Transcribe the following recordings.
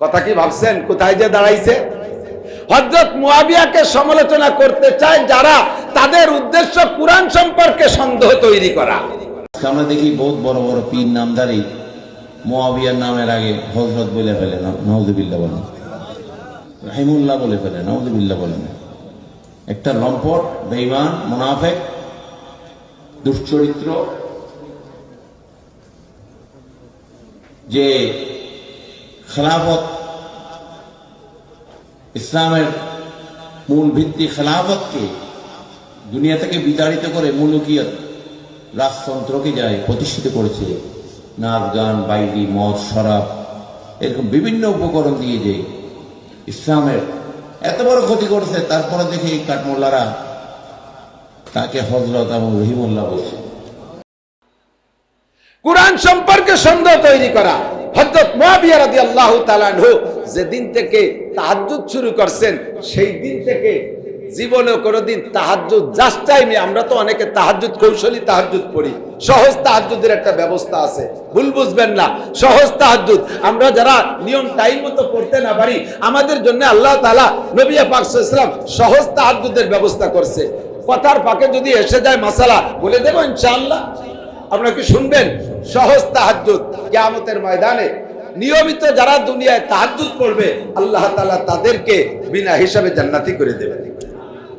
কথা কি ভাবছেন কোথায় যে দাঁড়াইছে? হযরত মুয়াবিয়াকে সমালোচনা করতে চায় যারা, তাদের উদ্দেশ্য কুরআন সম্পর্কে সন্দেহ তৈরি করা। আমরা দেখি বহুত বড় বড় পীর নামধারী মুয়াবিয়ার নামের আগে হযরত বলে ফেলে, নাউযুবিল্লাহ বলেন, রাহিমুল্লাহ বলে ফেলে, নাউযুবিল্লাহ বলেন। একটা লম্পট, বেঈমান, মুনাফিক, দুশ্চরিত্র, যে খেলাফত, ইসলামের মূল ভিত্তি খেলাফতকে দুনিয়া থেকে বিতাড়িত করে মুলুকিয়ত, রাজতন্ত্রকে যায় প্রতিষ্ঠিত করেছে। নাচ গান, বাইরি, মদ, শরাব, এরকম বিভিন্ন উপকরণ দিয়ে যে ইসলামের এত বড় ক্ষতি করেছে, তারপরে দেখে এই কাঠমোল্লারা তাকে হযরত এবং রহিমুল্লাহ বলছে। কুরআন সম্পর্কে সন্দেহ তৈরি করা। হযরত মুয়াবিয়া রাদিয়াল্লাহু তাআলা আনহু যেদিন থেকে তাহাজ্জুদ শুরু করছেন, সেই দিন থেকে জীবনে কোনোদিন তাহাজ্জুদ জাস্ট টাইমে, আমরা তো অনেকে তাহাজ্জুদ কৌশলী তাহাজ্জুদ পড়ি, সহজ তাহাজ্জুদের একটা ব্যবস্থা আছে, ভুল বুঝবেন না। সহজ তাহাজ্জুদ আমরা যারা নিয়ম টাইম মতো পড়তে না পারি, আমাদের জন্য আল্লাহ তাআলা নবী পাক সাল্লাল্লাহু আলাইহি ওয়াসাল্লাম সহজ তাহাজ্জুদের ব্যবস্থা করছে। কথার ফাঁকে যদি এসে যায় মাসালা, বলে দেব ইনশাআল্লাহ। আপনারা কি শুনবেন? সহজ তাহাজ্জুদ কিয়ামতের ময়দানে নিয়মিত যারা দুনিয়ায় তাহাজ্জুদ পড়বে, আল্লাহ তাআলা তাদেরকে বিনা হিসাবে জান্নাতি করে দেবেন।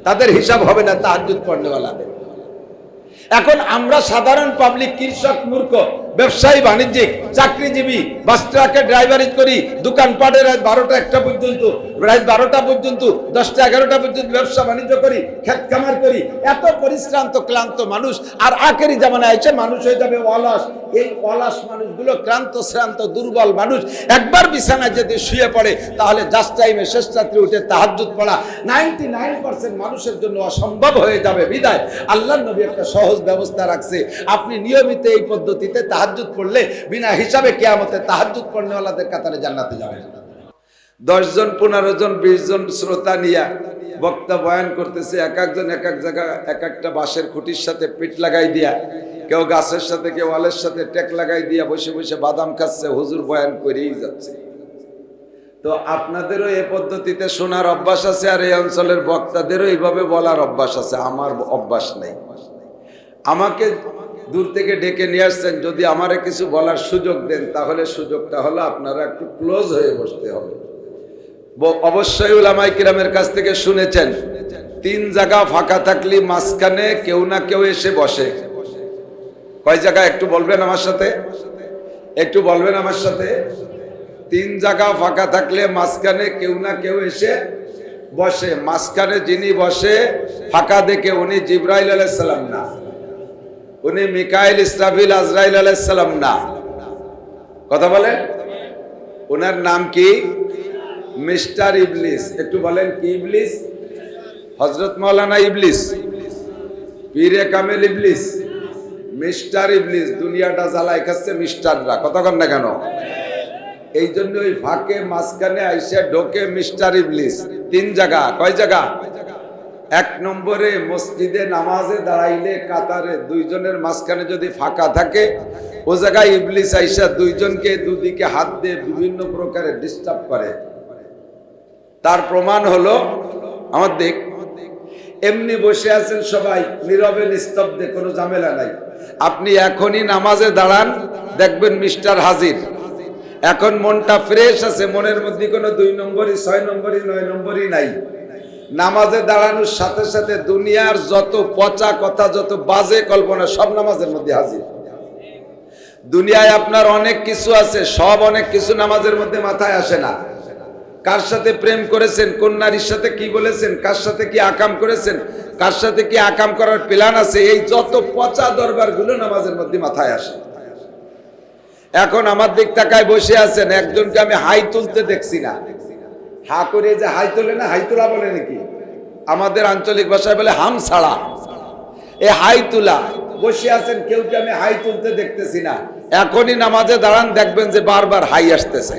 তাদের হিসাব হবে না তাহাজ্জুদ পড়নেওয়ালাদের। এখন আমরা সাধারণ পাবলিক, কৃষক, মূর্খ, ব্যবসায়ী, বাণিজ্যিক, চাকরিজীবী, বাস ট্রাকে ড্রাইভারি করি, দোকানপাটে রাত 12টা 1টা পর্যন্ত, রাত 12টা পর্যন্ত, 10টা 11টা পর্যন্ত ব্যবসা বাণিজ্য করি, ক্ষেত খামার করি, এত পরিশ্রান্ত ক্লান্ত মানুষ। আর আখেরি জামানায় এসে মানুষ হয়ে যাবে অলস। এই অলস মানুষগুলো, ক্লান্ত শ্রান্ত দুর্বল মানুষ, একবার বিছানায় যদি শুয়ে পড়ে, তাহলে জাস্ট টাইমে শেষ রাত্রে উঠে তাহাজ্জুদ পড়া 99% মানুষের জন্য অসম্ভব হয়ে যাবে। বিদায় আল্লাহর নবী একটা সহজ ব্যবস্থা রাখছে। আপনি নিয়মিত এই পদ্ধতিতে তাহাজ্জুদ পড়লে বিনা হিসাবে কিয়ামতে তাহাজ্জুদ পড়নেওয়ালাদের কাতারে জান্নাতে যাবেন। 10 জন, 15 জন, 20 জন শ্রোতা নিয়ে বক্তা বয়ান করতেছে, এক একজন এক এক জায়গা এক একটা বাঁশের খুঁটির সাথে পিঠ লাগাই দিয়া, কেউ গাছের সাথে, কেউ ওয়ালের সাথে টেক লাগাই দিয়া বসে বসে বাদাম খাচ্ছে, হুজুর বয়ান করেই যাচ্ছে। তো আপনাদেরও এই পদ্ধতিতে শোনার অভ্যাস আছে, আর এই অঞ্চলের বক্তাদেরও এইভাবে বলার অভ্যাস আছে। আমার অভ্যাস নেই। আমাকে দূর থেকে ডেকে নিয়ে আসছেন, যদি আমারে কিছু বলার সুযোগ দেন, তাহলে সুযোগটা হলো আপনারা একটু ক্লোজ হয়ে বসতে হবে। অবশ্যই উলামায়ে কিরামের কাছ থেকে শুনেছেন, 3 জায়গা ফাঁকা থাকলে মাঝখানে কেউ না কেউ এসে বসে। কয় জায়গা একটু বলবেন আমার সাথে? একটু বলবেন আমার সাথে? 3 জায়গা ফাঁকা থাকলে মাঝখানে কেউ না কেউ এসে বসে। মাঝখানে যিনি বসে ফাঁকা দেখে, উনি জিবরাইল আলাইহিস সালাম না, উনি মিকাইল, ইসরাফিল, আজরাইল আলাইহিস সালাম না। কথা বলেন, ওনার নাম কি? মিস্টার ইবলিস। একটু বলেন, কি ইবলিস? হযরত মাওলানা ইবলিস, পীরে কামেল ইবলিস, মিস্টার ইবলিস। দুনিয়াটা জ্বালায় খাচ্ছে মিস্টাররা, কথা কন না কেন? এই জন্য ওই ফাঁকে মাঝখানে আইসে ঢোকে মিস্টার ইবলিস। 3 জায়গা। কয় জায়গা? 1 নম্বরে মসজিদে নামাজে দাঁড়াইলে কাতারে 2 জনের মাঝখানে যদি ফাঁকা থাকে, ও জায়গায় ইবলিস আইসা 2 জনকে দুদিকে হাত দিয়ে বিভিন্ন প্রকারে ডিস্টার্ব করে। তার প্রমাণ হলো, আমার দেখ, এমনি বসে আছেন সবাই নীরবে নিস্তব্ধে, কোনো ঝামেলা নাই। আপনি এখনই নামাজে দাঁড়ান, দেখবেন মিস্টার হাজির। এখন মনটা ফ্রেশ আছে, মনের মধ্যে কোনো 2 নম্বরই, 6 নম্বরই, 9 নম্বরই নাই। নামাজে দাঁড়ানোর সাথে সাথে দুনিয়ার যত পচা কথা, যত বাজে কল্পনা, সব নামাজের মধ্যে হাজির। দুনিয়ায় আপনার অনেক কিছু আছে, সব অনেক কিছু নামাজের মধ্যে মাথায় আসে না। কার সাথে প্রেম করেছেন, কোন নারীর সাথে কি বলেছেন, কার সাথে কি আকাম করেছেন, কার সাথে কি আকাম করার প্ল্যান আছে, এই যত পচা দরবারগুলো নামাজের মধ্যে মাথায় আসে। এখন আমার দিক তাকায় বসে আছেন, একজনকে আমি হাই তুলতে দেখছি না। হা করে যে হাই তোলে না, হাই তোলা বলে নাকি? আমাদের আঞ্চলিক ভাষায় বলে হাম ছাড়া। এই হাই তোলা বসে আছেন, কেউকে আমি হাই তুলতে দেখতেছি না। এখনই নামাজে দাঁড়ান, দেখবেন যে বারবার হাই আসতেছে।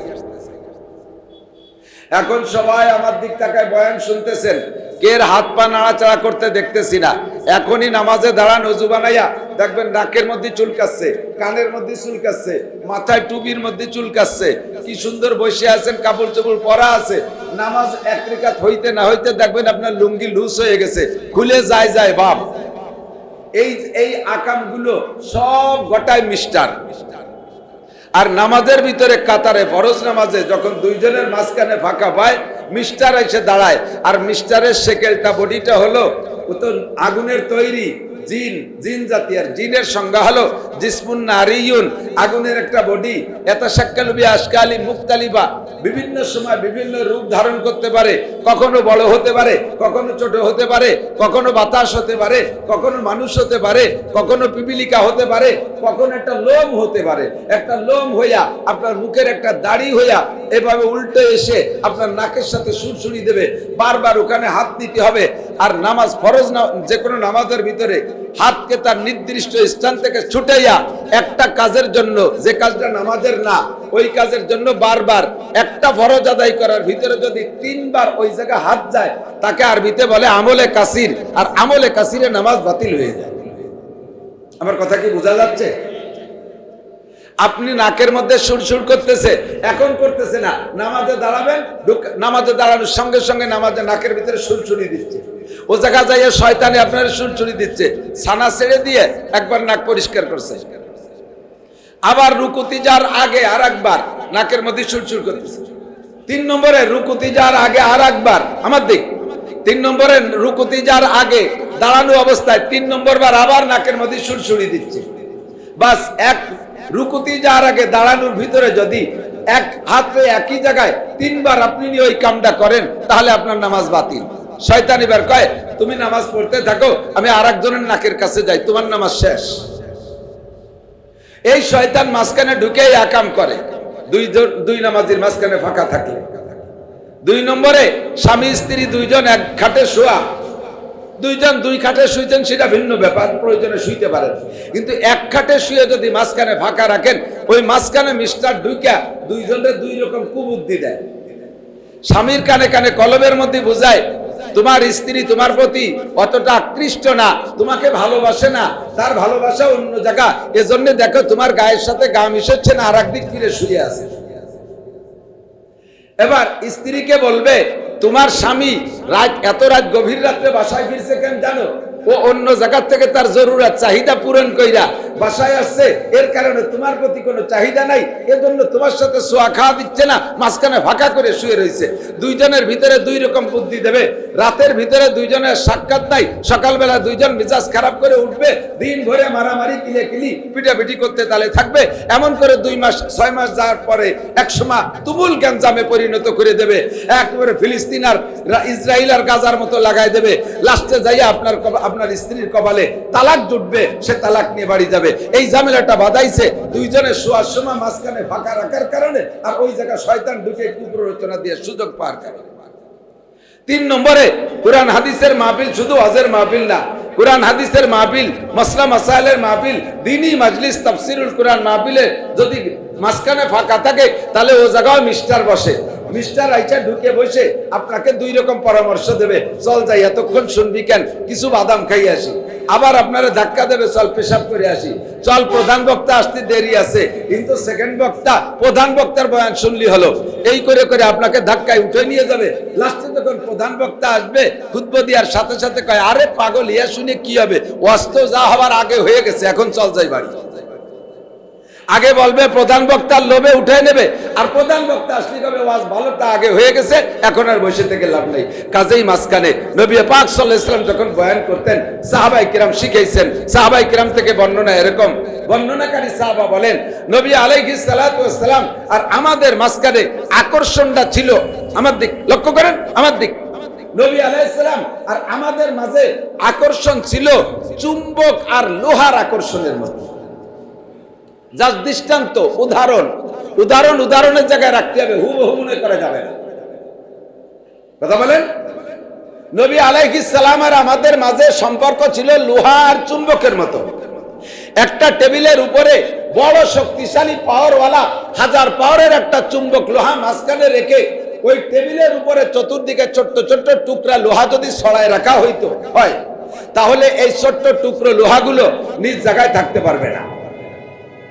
এখন সবাই আমার দিক তাকায় বয়ান শুনতেছেন, কের হাত পা নাড়াচাড়া করতে দেখতেছি না। এখনই নামাজে দাঁড়ান, ওযু বানাইয়া দেখবেন নাকের মধ্যে চুলকাচ্ছে, কানের মধ্যে চুলকাচ্ছে, মাথায় টুপির মধ্যে চুলকাচ্ছে। কি সুন্দর বসে আছেন, কাপড় চোপড় পরা আছে। নামাজ এক রিকাত হইতে না হইতে দেখবেন আপনার লুঙ্গি লুজ হয়ে গেছে, খুলে যায় বাপ। এই আকামগুলো সব গোটায় মিস্টার। আর নামাজের ভিতরে কাতারে ফরজ নামাজে যখন দুইজনের মাঝখানে ফাঁকা পায়, মিস্টার এসে দাঁড়ায়। আর মিস্টারের সেকেলটা বডিটা হলো ও তো আগুনের তৈরি জিন জাতি। আর জিনের সংজ্ঞা হলো জিসমুন নারিয়ুন, আগুনের একটা বডি। ইয়াতাশাক্কালু বিআশকালি মুখতালিফা, বিভিন্ন সময় বিভিন্ন রূপ ধারণ করতে পারে। কখনো বড় হতে পারে, কখনো ছোট হতে পারে, কখনো বাতাস হতে পারে, কখনো মানুষ হতে পারে, কখনো পিপিলিকা হতে পারে, কখনো একটা লোম হতে পারে। একটা লোম হইয়া আপনার মুখের একটা দাড়ি হইয়া এভাবে উল্টে এসে আপনার নাকের সাথে সুরসুরি দেবে। বারবার ওখানে হাত দিতে হবে। আর নামাজ ফরজ না, যে কোনো নামাজের ভিতরে হাতকে তার নির্দিষ্ট স্থান থেকে ছুটাইয়া একটা কাজের জন্য, যে কাজটা নামাজের না, ওই কাজের জন্য বারবার একটা ফরজ আদায় করার ভিতরে যদি 3 বার ওই জায়গায় হাত যায়, তাকে আরবিতে বলে আমলে কাসির। আর আমলে কাসিরে নামাজ বাতিল হয়ে যায়। আমার কথা কি বোঝা যাচ্ছে? আপনি নাকের মধ্যে সুরসুর করতেছে, এখন করতেছে না, নামাজে দাঁড়াবেন, নামাজে দাঁড়ানোর সঙ্গে সঙ্গে নামাজে নাকের ভিতরে সুরসুরি দিচ্ছে। ও জায়গা যাইয়া শয়তানে আপনার সুরসুরি দিচ্ছে, ছানা ছেড়ে দিয়ে একবার নাক পরিষ্কার করছে। আবার রুকুতি যার আগে আর একবার নাকের মধ্যে সুরসুর করতেছে। 3 নম্বরে রুকুতি যার আগে আর একবার, আমার দিক 3 নম্বরে রুকুতি যার আগে দাঁড়ানো অবস্থায় 3 নম্বর বার আবার নাকের মধ্যে সুরসুরি দিচ্ছে। বাস এক রুকুতি যার আগে দাঁড়ানোর ভিতরে যদি এক হাতে একই জায়গায় 3 বার আপনি ওই কামটা করেন, তাহলে আপনার নামাজ বাতিল। শয়তান এবার কয়, তুমি নামাজ পড়তে থাকো, আমি আরেকজনের নাকের কাছে যাই, তোমার নামাজ শেষ। এই শয়তান মাঝখানে ঢুকে আকাম করে। দুই নামাজির মাঝখানে ফাঁকা থাকলে। 2 নম্বরে স্বামী স্ত্রী দুইজন এক খাটে শোয়া, দুইজন 2 খাটে শুইতেন সেটা ভিন্ন ব্যাপার, প্রয়োজনে শুইতে পারেন। কিন্তু এক খাটে শুয়ে যদি মাঝখানে ফাঁকা রাখেন, ওই মাঝখানে মিস্টার ঢুকা দুইজনের 2 রকম কুবুদ্ধি দেয়। স্বামীর কানে কানে কলবের মধ্যে বোঝায়, তোমার স্ত্রী তোমার প্রতি অতটা আকৃষ্ট না, তোমাকে ভালোবাসে না, তার ভালোবাসা অন্য জায়গা, এজন্য দেখো তোমার গায়ের সাথে গা মিশাচ্ছে না, আর একদিক ফিরে শুয়ে আছে। এবার স্ত্রীকে বলবে, তোমার স্বামী এত রাত গভীর রাত্রে বাসায় ফিরছে কেন জানো? ও অন্য জায়গা থেকে তার জরুরত চাহিদা পূরণ কইরা বাসায় আসছে, এর কারণে তোমার প্রতি কোনো চাহিদা নাই, এজন্য তোমার সাথে সোয়া খাওয়া দিচ্ছে না, মাঝখানে ফাঁকা করে শুয়ে রয়েছে। দুইজনের ভিতরে 2 রকম বুদ্ধি দেবে। রাতের ভিতরে দুইজনের সাক্ষাৎ নাই, সকালবেলা দুইজন মেজাজ খারাপ করে উঠবে, দিন ভরে মারামারি কিলি পিটাপিটি করতে তালে থাকবে। এমন করে 2 মাস 6 মাস যাওয়ার পরে একসময় তুমুল গ্যাঞ্জামে পরিণত করে দেবে। একেবারে ফিলিস্তিন আর ইসরায়েল আর গাজার মতো লাগাই দেবে। লাস্টে যাইয়া আপনার স্ত্রীর কপালে তালাক জুটবে, সে তালাক নিয়ে বাড়ি যাবে। এই ঝামেলাটা বাধাইছে দুইজনের শোয়ার সময় মাঝখানে ফাঁকা রাখার কারণে, আর ওই জায়গায় শয়তান ঢুকে কুপ্ররোচনা দিয়ে সুযোগ পাওয়ার কারণে। 3 নম্বরে কুরআন হাদিসের মাহফিল শুধু ওয়াজের মাহফিল না, কুরআন হাদিসের মাহফিল, মাসলা মাসাইলের মাহফিল, দ্বীনি মাজলিস, তাফসীরুল কুরআন মাহফিলে যদি মাঝখানে ফাঁকা থাকে, তাহলে ও জায়গায় মিস্টার বসে। মিস্টার আইচা ঢুকে বসে আপনাকে 2 রকম পরামর্শ দেবে, চল যাই, এতক্ষণ শুনবি কেন, কিছু বাদাম খাই আসি। আবার আপনারা ধাক্কা দেবে, চল পেশাব করে আসি, চল প্রধান বক্তা আসতে দেরি আছে, কিন্তু সেকেন্ড বক্তা প্রধান বক্তার বয়ান শুনলি হলো। এই করে করে আপনাকে ধাক্কায় উঠে নিয়ে যাবে। লাস্টে যখন প্রধান বক্তা আসবে, খুতবা দেওয়ার সাথে সাথে কয়, আরে পাগল, ইয়া শুনে কি হবে, ওয়াজ তো যা হওয়ার আগে হয়ে গেছে, এখন চল যাই বাড়ি। আগে বলবে প্রধান বক্তার লোভে উঠে নেবে, আর প্রধান বক্তা আসলে কবে ওয়াজ ভালোটা আগে হয়ে গেছে, এখন আর বসে থেকে লাভ নেই। কাজেই মাঝখানে নবী পাক সাল্লাল্লাহু আলাইহি ওয়াসাল্লাম যখন বয়ান করতেন, সাহাবায়ে কিরাম শিখাইছেন। সাহাবায়ে কিরাম থেকে বর্ণনা এরকম, বর্ণনাকারী সাহাবা বলেন, নবী আলাইহিস সালাতু ওয়াস সালাম আর আমাদের মাঝখানে আকর্ষণটা ছিল আমার দিক, লক্ষ্য করেন আমার দিক। নবী আলাইহিস সালাম আর আমাদের মাঝে আকর্ষণ ছিল চুম্বক আর লোহার আকর্ষণের মতো। যার দৃষ্টান্ত, উদাহরণের জায়গায় রাখতে হবে, হুবহু মনে করা যাবে না। কথা বলেন। নবী আলাইহিস সালাম আর আমাদের মাঝে সম্পর্ক ছিল লোহা আর চুম্বকের মতো। একটা টেবিলের উপরে বড় শক্তিশালী পাওয়ারওয়ালা 1000 পাওয়ারের একটা চুম্বক লোহা মাঝখানে রেখে ওই টেবিলের উপরে চতুর্দিকে ছোট্ট ছোট্ট টুকরা লোহা যদি ছড়ায় রাখা হইতো হয়, তাহলে এই ছোট্ট টুকরো লোহাগুলো নিজ জায়গায় থাকতে পারবে না।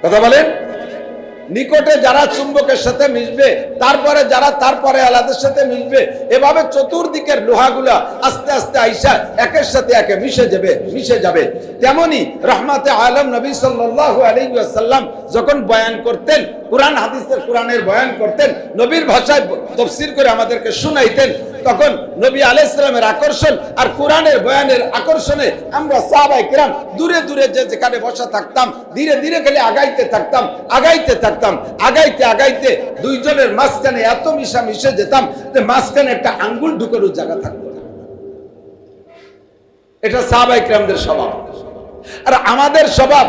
কথা বলেন? নিকটে যারা চুম্বকের সাথে মিশবে, তারপরে যারা তারপরে আলাদের সাথে মিশবে, এভাবে চতুর্দিকের লোহাগুলা আস্তে আস্তে আইসা একের সাথে একে মিশে যাবে। তেমনি রহমাতে আলম নবী সাল্লাল্লাহু আলাইহি ওয়াসাল্লাম যখন বয়ান করতেন, কুরআন হাদিসের কোরআনের বয়ান করতেন, নবীর ভাষায় তাফসীর করে আমাদেরকে শুনাইতেন, তখন নবী আলাইহিস সালামের আকর্ষণ আর কোরআনের বয়ানের আকর্ষণে আমরা সাহাবায়ে কেরাম দূরে দূরে যেখানে বসা থাকতাম, ধীরে ধীরে খালি আগাইতে থাকতাম, আগাইতে দুইজনের মাঝখানে এত মিশে যেতাম যে মাঝখানে একটা আঙ্গুল ঢুকানোর জায়গা থাকতো না। এটা সাহাবায়ে কেরামদের স্বভাব। আর আমাদের স্বভাব,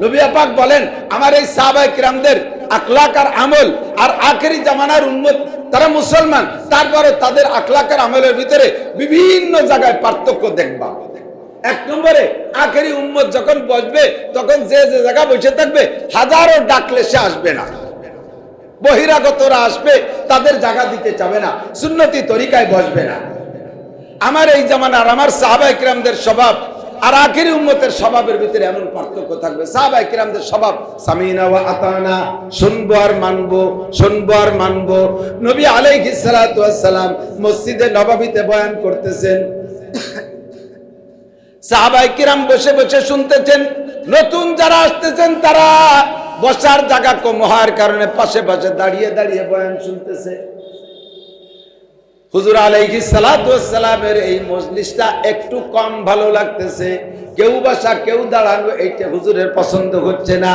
নবী পাক বলেন, আমার এই সাহাবায়ে কেরামদের আখলাক আর আমল, আর আখেরি জামানার উম্মত, তারা মুসলমান, তারপরে তাদের আখলাক আর আমলের ভিতরে বিভিন্ন জায়গায় পার্থক্য দেখবা। এক নম্বরে, আখেরি উম্মত যখন বসবে তখন যে জায়গা বসে থাকবে হাজারো ডাকলে সে আসবে না, বহিরাগতরা আসবে, তাদের জায়গা দিতে চাবে না, সুন্নতি তরিকায় বসবে না। আমার এই জামানার আমার সাহাবায়ে কেরামদের স্বভাব আর আখেরি উম্মতের স্বভাবের ভিতরে এমন পার্থক্য থাকবে। সাহাবায়ে কেরামদের স্বভাব সামিনা ওয়া আতানা, শুনবো আর মানবো। নবী আলাইহিস সালাতু ওয়াস সালাম মসজিদে নববীতে বয়ান করতেছেন, সাহাবায়ে কেরাম বসে বসে শুনতেছেন। নতুন যারা আসতেছেন তারা বসার জায়গা কম হওয়ার কারণে পাশে দাঁড়িয়ে বয়ান শুনতেছে। হুজুর আলাইহিস সালাতু ওয়াস সালামের এই মজলিসটা একটু কম ভালো লাগতেছে, কেউ বসা কেউ দাঁড়ানো, এইটা হুজুরের পছন্দ হচ্ছে না।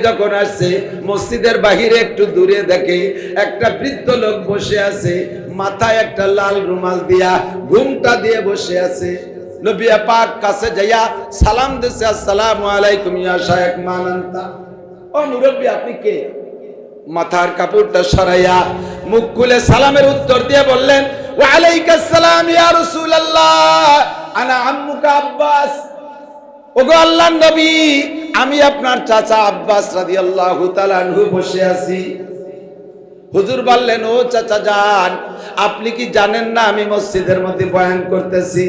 যখন আসছে মসজিদের বাহিরে একটু দূরে দেখে একটা বৃদ্ধ লোক বসে আছে, মাথায় একটা লাল রুমাল দিয়া ঘুমটা দিয়ে বসে আছে। নবী পাক কাছে যাইয়া সালাম দিছে, আসসালামু আলাইকুম ইয়া শাইখ মান আনতা। ও মুরব্বি, আপনি কে? মাথার কাপড়টা সরাইয়া মুখ খুলে সালামের উত্তর দিয়ে বললেন, ওয়া আলাইকাস সালাম ইয়া রাসূলুল্লাহ, আনা আম্মুকা আব্বাস। ওগো আল্লাহর নবী, আমি আপনার চাচা আব্বাস রাদিয়াল্লাহু তাআলা আনহু বসে আছি। হুজুর বললেন, ও চাচা যান, আপনি কি জানেন না আমি মসজিদের মধ্যে বয়ান করতেছি?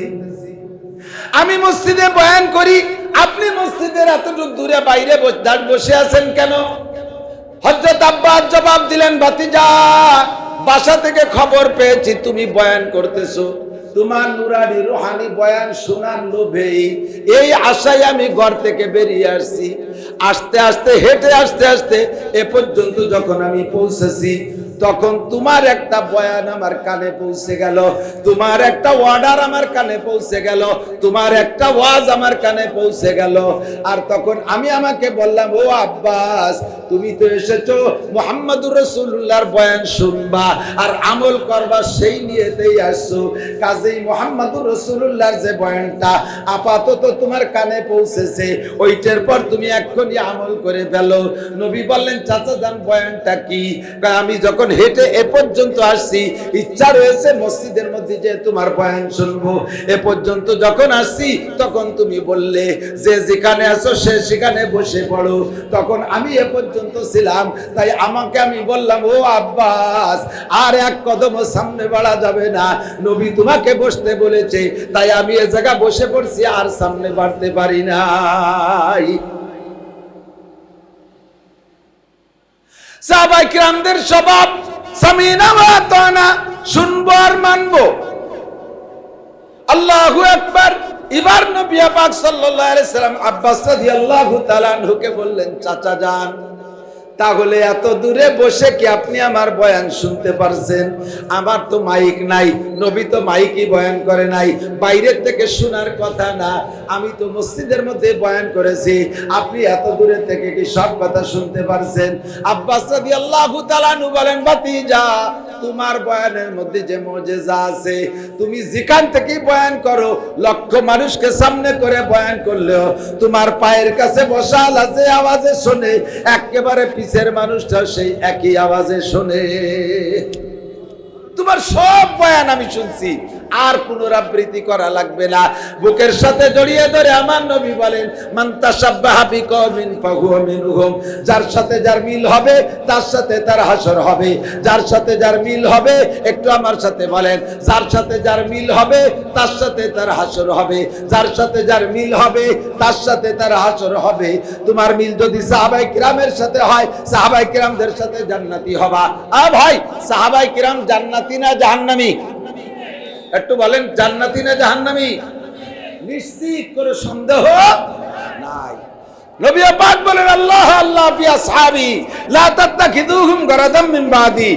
আমি মসজিদে বয়ান করি, আপনি মসজিদের এতটুকু দূরে বাইরে বসে আছেন কেন? হযরত আব্বাস জবাব দিলেন, ভাতিজা, বাসা থেকে খবর পেয়েছি তুমি বয়ান করতেছো, তোমার নুরানি রুহানি বয়ান শোনার লোভেই এই আশায় আমি ঘর থেকে বেরিয়ে আসছি। হেঁটে আসতে এ পর্যন্ত যখন আমি পৌঁছেছি, তখন তোমার একটা বয়ান আমার কানে পৌঁছে গেল, তোমার একটা অর্ডার আমার কানে পৌঁছে গেল, তোমার একটা ওয়াজ আমার কানে পৌঁছে গেল। আর তখন আমি আমাকে বললাম, ও আব্বাস, তুমি তো এসেছো মুহাম্মদুর রাসূলুল্লাহর বয়ান শুনবা আর আমল করবা, সেই নিয়েতেই আসছো। কাজেই মুহাম্মদুর রাসূলুল্লাহর যে বয়ানটা আপাতত তোমার কানে পৌঁছেছে, ওইটার পর তুমি এক্ষুনি আমল করে ফেলো। নবী বললেন, চাচা যান, বয়ানটা কি? আমি যখন হেঁটে এ পর্যন্ত আসছি, ইচ্ছা রয়েছে মসজিদের মধ্যে যে তোমার বয়ান শুনবো। এ পর্যন্ত যখন আসছি, তখন তুমি বললে যে যেখানে আছো সে সেখানে বসে পড়ো। তখন আমি এ পর্যন্ত ছিলাম, তাই আমি বললাম, ও আব্বাস, আর এক কদম সামনে বাড়া যাবে না, নবী তোমাকে বসতে বলেছে, তাই আমি এ জায়গা বসে পড়ছি, আর সামনে বাড়তে পারি নাই। সাহাবায়ে কিরামদের স্বভাব সামিনা ওয়া আতানা, শুনবো আর মানবো। আল্লাহু আকবার। এবার নবী পাক সাল্লাল্লাহু আলাইহি সাল্লাম আব্বাস রাদিয়াল্লাহু তাআলা আনহুকে বললেন, চাচা যান, তাহলে এত দূরে বসে কি আপনি আমার বয়ান শুনতে পারছেন? আমার তো মাইক নাই, নবী তো মাইকই বয়ান করে নাই, বাইরের থেকে শোনার কথা না, আমি তো মসজিদের মধ্যে বয়ান করেছি, আপনি এত দূরে থেকে কি সব কথা শুনতে পারছেন? আব্বাস রাদিয়াল্লাহু তাআলা আনহু বলেন, ভাতিজা, তোমার বয়ানের মধ্যে যে মুজিজা আছে, তুমি যেখান থেকে বয়ান করো, লক্ষ মানুষকে সামনে করে বয়ান করলেও তোমার পায়ের কাছে বসা আছে আওয়াজে শোনে, একেবারে পিছের মানুষটা সেই একই আওয়াজে শোনে। তোমার সব বয়ান আমি শুনছি, আর পুনরাবৃত্তি করা লাগবে না। বুকের সাথে জড়িয়ে ধরে আমার নবী বলেন, মান তাশাব্বাহা বিকওমিন ফাহুয়া মিনহুম, যার সাথে যার মিল হবে তার সাথে তার হাসর হবে। যার সাথে যার মিল হবে, একটু আমার সাথে বলেন, যার সাথে যার মিল হবে তার সাথে তার হাসর হবে। যার সাথে যার মিল হবে তার সাথে তার হাসর হবে। তোমার মিল যদি সাহাবায়ে কিরামের সাথে হয়, সাহাবায়ে কিরামদের সাথে জান্নাতি হবা। ভাই, সাহাবায়ে কিরাম জান্নাতি না জাহান্নামী? একটু বলেন, জান্নাতি না জাহান্নামী? নিশ্চিত করে সন্দেহ নাই। নবী পাক বলেন, আল্লাহ আল্লাহ ফি আসহাবি লা তাত্তাখিযুহুম গারাদাম মিন বাদি।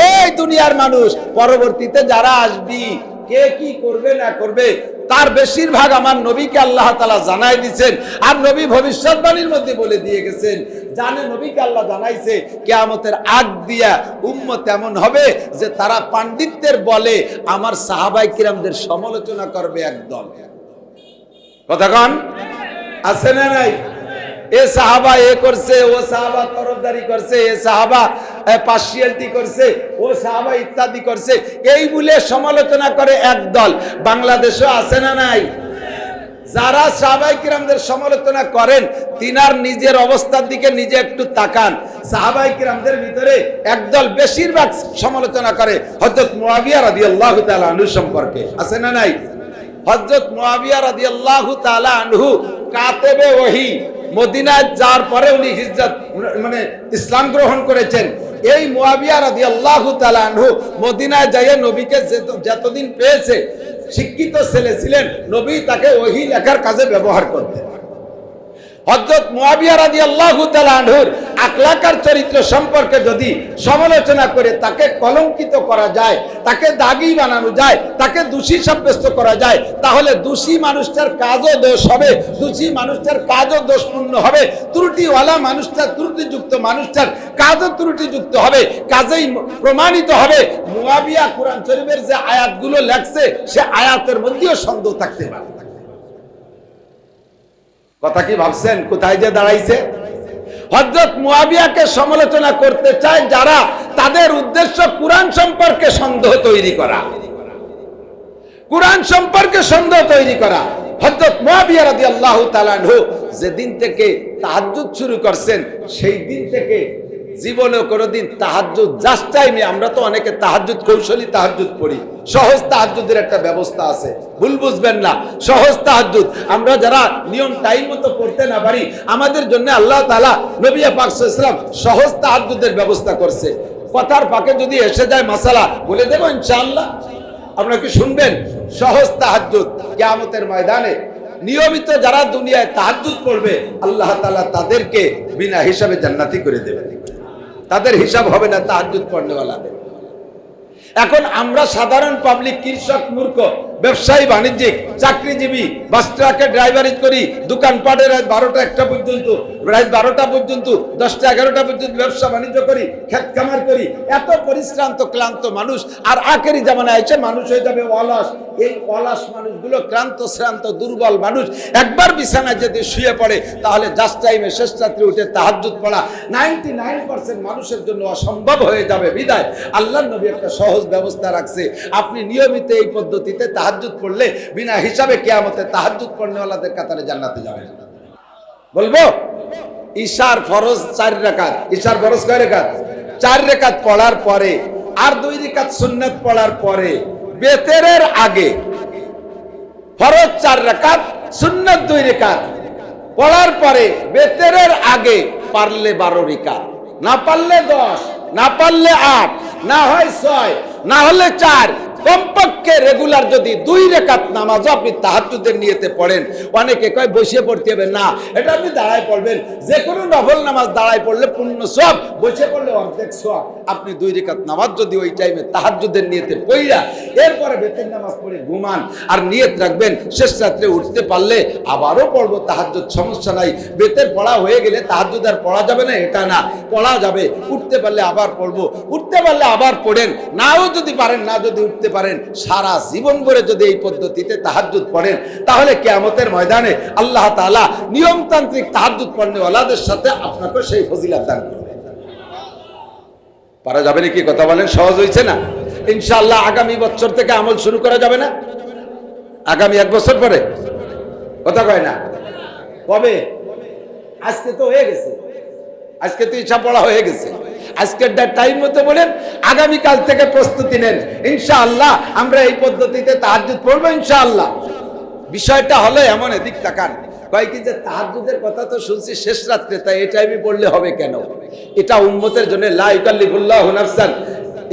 এই দুনিয়ার মানুষ, পরবর্তীতে যারা আসবি, কে কি করবে না করবে তার বেশিরভাগ আমার নবীকে আল্লাহ তাআলা জানাই দিয়েছেন। আর নবী ভবিষ্যৎবাণীর মধ্যে বলে দিয়ে গেছেন, জানে নবীকে আল্লাহ জানাইছে কিয়ামতের আগ দিয়া উম্মত এমন হবে যে তারা পাণ্ডিত্যের বলে আমার সাহাবায়ে কিরামদের সমালোচনা করবে একদল। কথা কন, আছে না নাই? এ সাহাবা এ করছে, ও সাহাবা তরফদারি করছে, এ সাহাবা পার্সিয়ালিটি করছে, ও সাহাবা ইত্যাদি করছে, এই বলে সমালোচনা করে একদল। বাংলাদেশে আছে না নাই? যারা সাহাবায়ে কিরামদের সমালোচনা করেন, তিনার নিজের অবস্থার দিকে নিজে একটু তাকান। সাহাবায়ে কিরামদের ভিতরে একদল বেশিরভাগ সমালোচনা করে হযরত মুআবিয়া রাদিয়াল্লাহু তাআলা আনহু সম্পর্কে। আছে না নাই? হযরত মুআবিয়া রাদিয়াল্লাহু তাআলা আনহু কাতেবে ওহী, মদিনায় যাওয়ার পরে উনি হিজরত মানে ইসলাম গ্রহণ করেছেন। এই মুআবিয়া রাদিয়াল্লাহু তাআলা আনহু মদিনায় যাইয়ে নবীকে যতদিন পেয়েছে, শিক্ষিত ছেলে ছিলেন, নবী তাকে ওহী লেখার কাজে ব্যবহার করতেন। হযরত মুআবিয়া রাদিয়াল্লাহু তাআলা আনহুর আখলাক আর চরিত্র সম্পর্কে যদি সমালোচনা করে তাকে কলঙ্কিত করা যায়, তাকে দাগী বানানো যায়, তাকে দোষী সাব্যস্ত করা যায়, তাহলে দোষী মানুষটার কাজও দোষ হবে, দোষী মানুষটার কাজও দোষপূর্ণ হবে, ত্রুটিওয়ালা মানুষটার, ত্রুটিযুক্ত মানুষটার কাজও ত্রুটিযুক্ত হবে। কাজেই প্রমাণিত হবে মুআবিয়া কোরআন শরীফের যে আয়াতগুলো লেখছে, সে আয়াতের মধ্যেও সন্দেহ থাকতে পারে। কথা কি ভাবছেন কোথায় যে দাঁড়াইছে? হযরত মুআবিয়াকে সমালোচনা করতে চায় যারা, তাদের উদ্দেশ্য কুরআন সম্পর্কে সন্দেহ তৈরি করা, কুরআন সম্পর্কে সন্দেহ তৈরি করা। হযরত মুআবিয়া রাদিয়াল্লাহু তাআলা আনহু যেদিন থেকে তাহাজ্জুদ শুরু করছেন, সেই দিন থেকে জীবনে কোনোদিন তাহাজ্জুদ জাস্ট টাইমে, আমরা তো অনেকে তাহাজ্জুদ কৌশলী তাহাজ্জুদ পড়ি, সহজ তাহাজ্জুদের একটা ব্যবস্থা আছে, ভুল বুঝবেন না। সহজ তাহাজ্জুদ আমরা যারা নিয়ম টাইম মতো পড়তে না পারি, আমাদের জন্য আল্লাহ তাআলা নবী পাক সাল্লাল্লাহু আলাইহি ওয়াসাল্লাম সহজ তাহাজ্জুদের ব্যবস্থা করছে। কথার ফাঁকে যদি এসে যায় মাসালা, বলে দেব ইনশাআল্লাহ। আপনারা কি শুনবেন? সহজ তাহাজ্জুদ কিয়ামতের ময়দানে নিয়মিত যারা দুনিয়ায় তাহাজ্জুদ পড়বে, আল্লাহ তাআলা তাদেরকে বিনা হিসাবে জান্নাতি করে দেবেন। তাদের হিসাব হবে না তাহাজ্জুদ পড়নেওয়ালাদের। এখন আমরা সাধারণ পাবলিক, কৃষক, মূর্খ, ব্যবসায়ী, বাণিজ্যিক, চাকরিজীবী, বাস ট্রাকে ড্রাইভারি করি, দোকানপাটে রাত 12টা 1টা পর্যন্ত, রাত 12টা পর্যন্ত, 10টা 11টা পর্যন্ত ব্যবসা বাণিজ্য করি, খেত খামার করি, এত পরিশ্রান্ত ক্লান্ত মানুষ। আর আখেরি জামানায় এসে মানুষ হয়ে যাবে অলস। এই অলস মানুষগুলো, ক্লান্ত শ্রান্ত দুর্বল মানুষ, একবার বিছানায় যদি শুয়ে পড়ে, তাহলে জাস্ট টাইমে শেষ রাত্রে উঠে তাহাজ্জুদ পড়া 99% মানুষের জন্য অসম্ভব হয়ে যাবে। বিদায় আল্লাহর নবী একটা সহজ ব্যবস্থা রাখছে। আপনি নিয়মিত এই পদ্ধতিতে তাহাজ্জুদ পড়লে বিনা হিসাবে কিয়ামতে তাহাজ্জুদ পড়নেওয়ালাদের কাতারে জান্নাতে যাবেন। বলবো, ঈশার ফরজ 4 রাকাত। ঈশার ফরজ কয় রাকাত? 4 রাকাত পড়ার পরে আর 2 রাকাত সুন্নাত পড়ার পরে, বেতেরের আগে ফরজ 4 রাকাত, সুন্নাত 2 রাকাত পড়ার পরে, বেতেরের আগে পারলে 12 রাকাত, না পারলে 10, না পারলে 8, না হয় 6, না হলে 4, কমপক্ষে রেগুলার যদি 2 রাকাত নামাজ আপনি তাহাজ্জুদের নিয়তে পড়েন। অনেকে কয় বসে পড়তে হবে, না, এটা আপনি দাঁড়ায় পড়বেন। যে কোনো নফল নামাজ দাঁড়ায় পড়লে পূর্ণ সওয়াব, বসে পড়লে অর্ধেক সওয়াব। আপনি 2 রাকাত নামাজ যদি ওই টাইমে তাহাজ্জুদের নিয়তে পড়া, এরপরে বেতের নামাজ পড়ে ঘুমান, আর নিয়ত রাখবেন শেষ রাত্রে উঠতে পারলে আবারও পড়বো তাহাজ্জুদ, সমস্যা নাই। বেতের পড়া হয়ে গেলে তাহাজ্জুদ আর পড়া যাবে না, এটা না, পড়া যাবে। উঠতে পারলে আবার পড়বো, উঠতে পারলে আবার পড়েন, নাও যদি পারেন, না যদি উঠতে পারেন, সারা জীবন ভরে যদি এই পদ্ধতিতে তাহাজ্জুদ পড়েন, তাহলে কিয়ামতের ময়দানে আল্লাহ তাআলা নিয়মতান্ত্রিক তাহাজ্জুদ পড়নেওয়ালাদের সাথে আপনাকে সেই ফজিলত দান করবেন। পারা যাবে নাকি? কথা বলেন, সহজ হয়েছে না? ইনশাআল্লাহ আগামী বছর থেকে আমল শুরু করা যাবে না? আগামী 1 বছর পরে? কথা কয় না? কবে? আজকে তো হয়ে গেছে, আজকে তো ইচ্ছা পড়া হয়ে গেছে। আজকের টাইম মতো বলেন, আগামীকাল থেকে প্রস্তুতি নেন। ইনশাআল্লাহ আমরা এই পদ্ধতিতে তাহাজ্জুদ পড়বো ইনশাআল্লাহ। বিষয়টা হলো এমন, এদিক তাকান, কয় কি যে তাহাজ্জুদের কথা তো শুনছি শেষ রাত্রে, তাই এই টাইমে পড়লে হবে কেন? এটা উম্মতের জন্য লা ইউকাল্লিফুল্লাহু নাফসান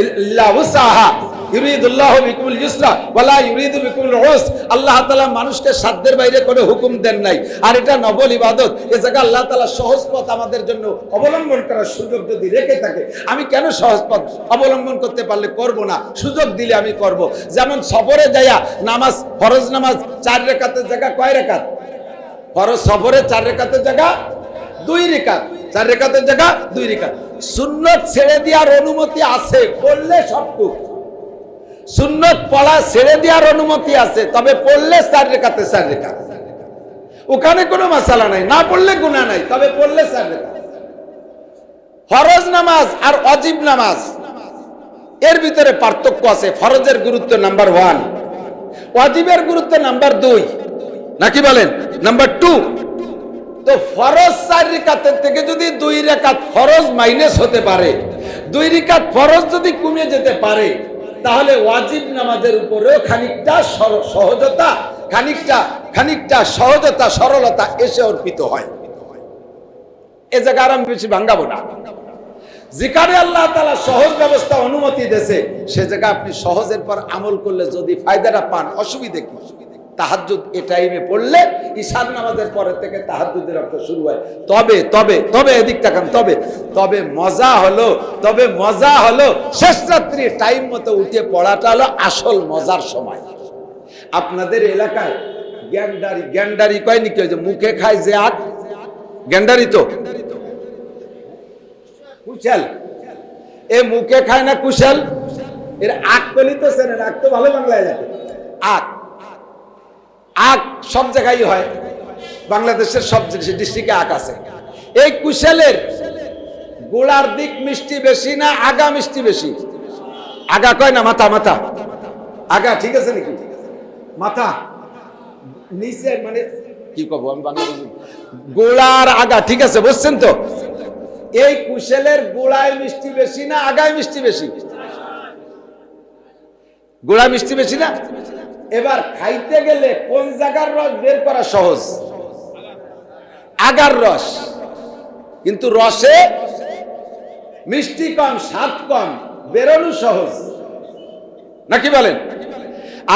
ইল্লা উসআহা ইউরিদুল্লাহু বিকুমুল ইউসরা ওয়া লা ইউরিদু বিকুমুল উসর। আল্লাহ তাআলা মানুষকে সাধ্যের বাইরে কোনো হুকুম দেন নাই, আর এটা নফল ইবাদত। এই জায়গা আল্লাহ তাআলা সহজ পথ আমাদের জন্য অবলম্বন করার সুযোগ যদি রেখে থাকে, আমি কেন সহজ পথ অবলম্বন করতে পারলে করব না? সুযোগ দিলে আমি করব। যেমন সফরে যাইয়া নামাজ, ফরজ নামাজ 4 রাকাতের জায়গা কয় রাকাত? ফরজ সফরে 4 রাকাতের জায়গা 2 রাকাত, 4 রাকাতের জায়গা 2 রাকাত। সুন্নত ছেড়ে দেওয়ার অনুমতি আছে, পড়লে সবটুকু। সুন্নত পড়া ছেড়ে দেওয়ার অনুমতি আছে, তবে পড়লে 4 রাকাতে 4 রাকাত। ওখানে কোনো মাসালা নাই, না পড়লে গুনাহ নাই, তবে পড়লে 4 রাকাত। ফরজ নামাজ আর ওয়াজিব নামাজ এর ভিতরে পার্থক্য আছে। ফরজের গুরুত্ব নাম্বার 1, ওয়াজিবের গুরুত্ব নাম্বার 2, নাকি বলেন? নাম্বার 2। তো ফরজ 4 রাকাতের থেকে যদি 2 রাকাত ফরজ মাইনাস হতে পারে, 2 রাকাত ফরজ যদি কমে যেতে পারে, তাহলে ওয়াজিব নামাজের উপরেও খানিকটা সহজতা সরলতা এসে অর্পিত হয়। এ জায়গা আর আমি বেশি ভাঙ্গাবো না। যেখানে আল্লাহ তাআলা সহজ ব্যবস্থা অনুমতি দেছে, সে জায়গা আপনি সহজের পর আমল করলে যদি ফায়দাটা পান, অসুবিধা কি? তাহাজ্জুদ এই টাইমে পড়লে ঈশার নামাজের পরে থেকে তাহাজ্জুদের রক্ত শুরু হয়। তবে এদিক তাকান, তবে মজা হলো শেষ রাত্রি টাইম মতো উঠে পড়াটা হলো আসল মজার সময়। আপনাদের এলাকায় গ্যান্ডারি কয় নাকি? ওই যে মুখে খায় যে আখ, গ্যান্ডারি তো কুশাল, এ মুখে খায় না কুশাল, এর আখ কলি তো চেনেন? আখ তো ভালো বাংলায় লাগে। আখ সব জায়গায় হয়, বাংলাদেশের সব ডিস্ট্রিক্টে আখ আছে। এই কুশালের গোড়ার দিক মিষ্টি বেশি না আগা মিষ্টি বেশি? আগা কয় না, মাথা আগা, ঠিক আছে নাকি? মাথা নিচে, মানে কি কব আমি বাংলা বুঝি, গোড়ার আগা, ঠিক আছে, বুঝছেন তো? এই কুশালের গোড়ায় মিষ্টি বেশি না আগায় মিষ্টি বেশি? গোড়ায় মিষ্টি বেশি না? এবার খাইতে গেলে কোন জায়গার রস বের করা সহজ? আগার রস। কিন্তু রসে মিষ্টি কম, স্বাদ কম, বেরোনো সহজ, নাকি বলেন?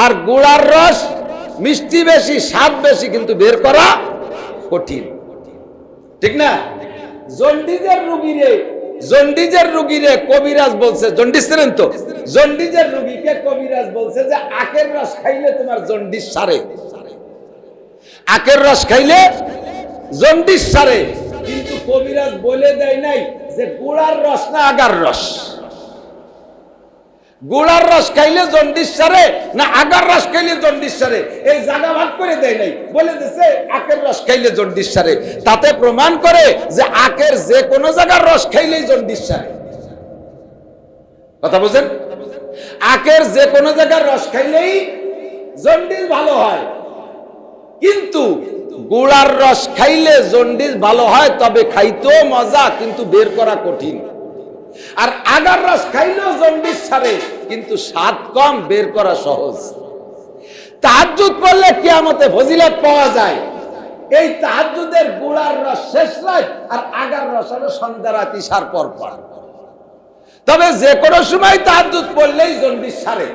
আর গোড়ার রস মিষ্টি বেশি, স্বাদ বেশি, কিন্তু বের করা কঠিন, ঠিক না? জন্ডিজের রুগীরে কবিরাজ বলছে, জন্ডিস ছিলেন তো, জন্ডিজের রুগীকে কবিরাজ বলছে যে আখের রস খাইলে তোমার জন্ডিস সারে, আখের রস খাইলে জন্ডিস সারে। কিন্তু কবিরাজ বলে দেয় নাই যে গুড়ার রস না আগার রস, গুড়ার রস খাইলে জন্ডিস সারে না আগার রস খাইলে জন্ডিস সারে, এই জায়গা ভাগ করে দেয় নাই, বলে দিছে আখের রস খাইলে জন্ডিস সারে। তাতে প্রমাণ করে যে আখের যে কোনো জায়গার রস খাইলেই জন্ডিস সারে। কথা বুঝেন? আখের যে কোনো জায়গার রস খাইলেই জন্ডিস ভালো হয়, কিন্তু গুড়ার রস খাইলে জন্ডিস ভালো হয়, তবে খাইতেও মজা, কিন্তু বের করা কঠিন। আর আগার রস খাইলেও জন্ডিস ছাড়ে, কিন্তু স্বাদ কম, বের করা সহজ। তাহাজ্জুদ পড়লে কিয়ামতে ফজিলত পাওয়া যায়। এই তাহাজ্জুদের গুড়ার রস শেষ রাত, আর আগার রস হলো সন্ধ্যা রাত ইশার পর। তবে যে কোনো সময় তাহাজ্জুদ পড়লেই জন্ডিস ছাড়ে।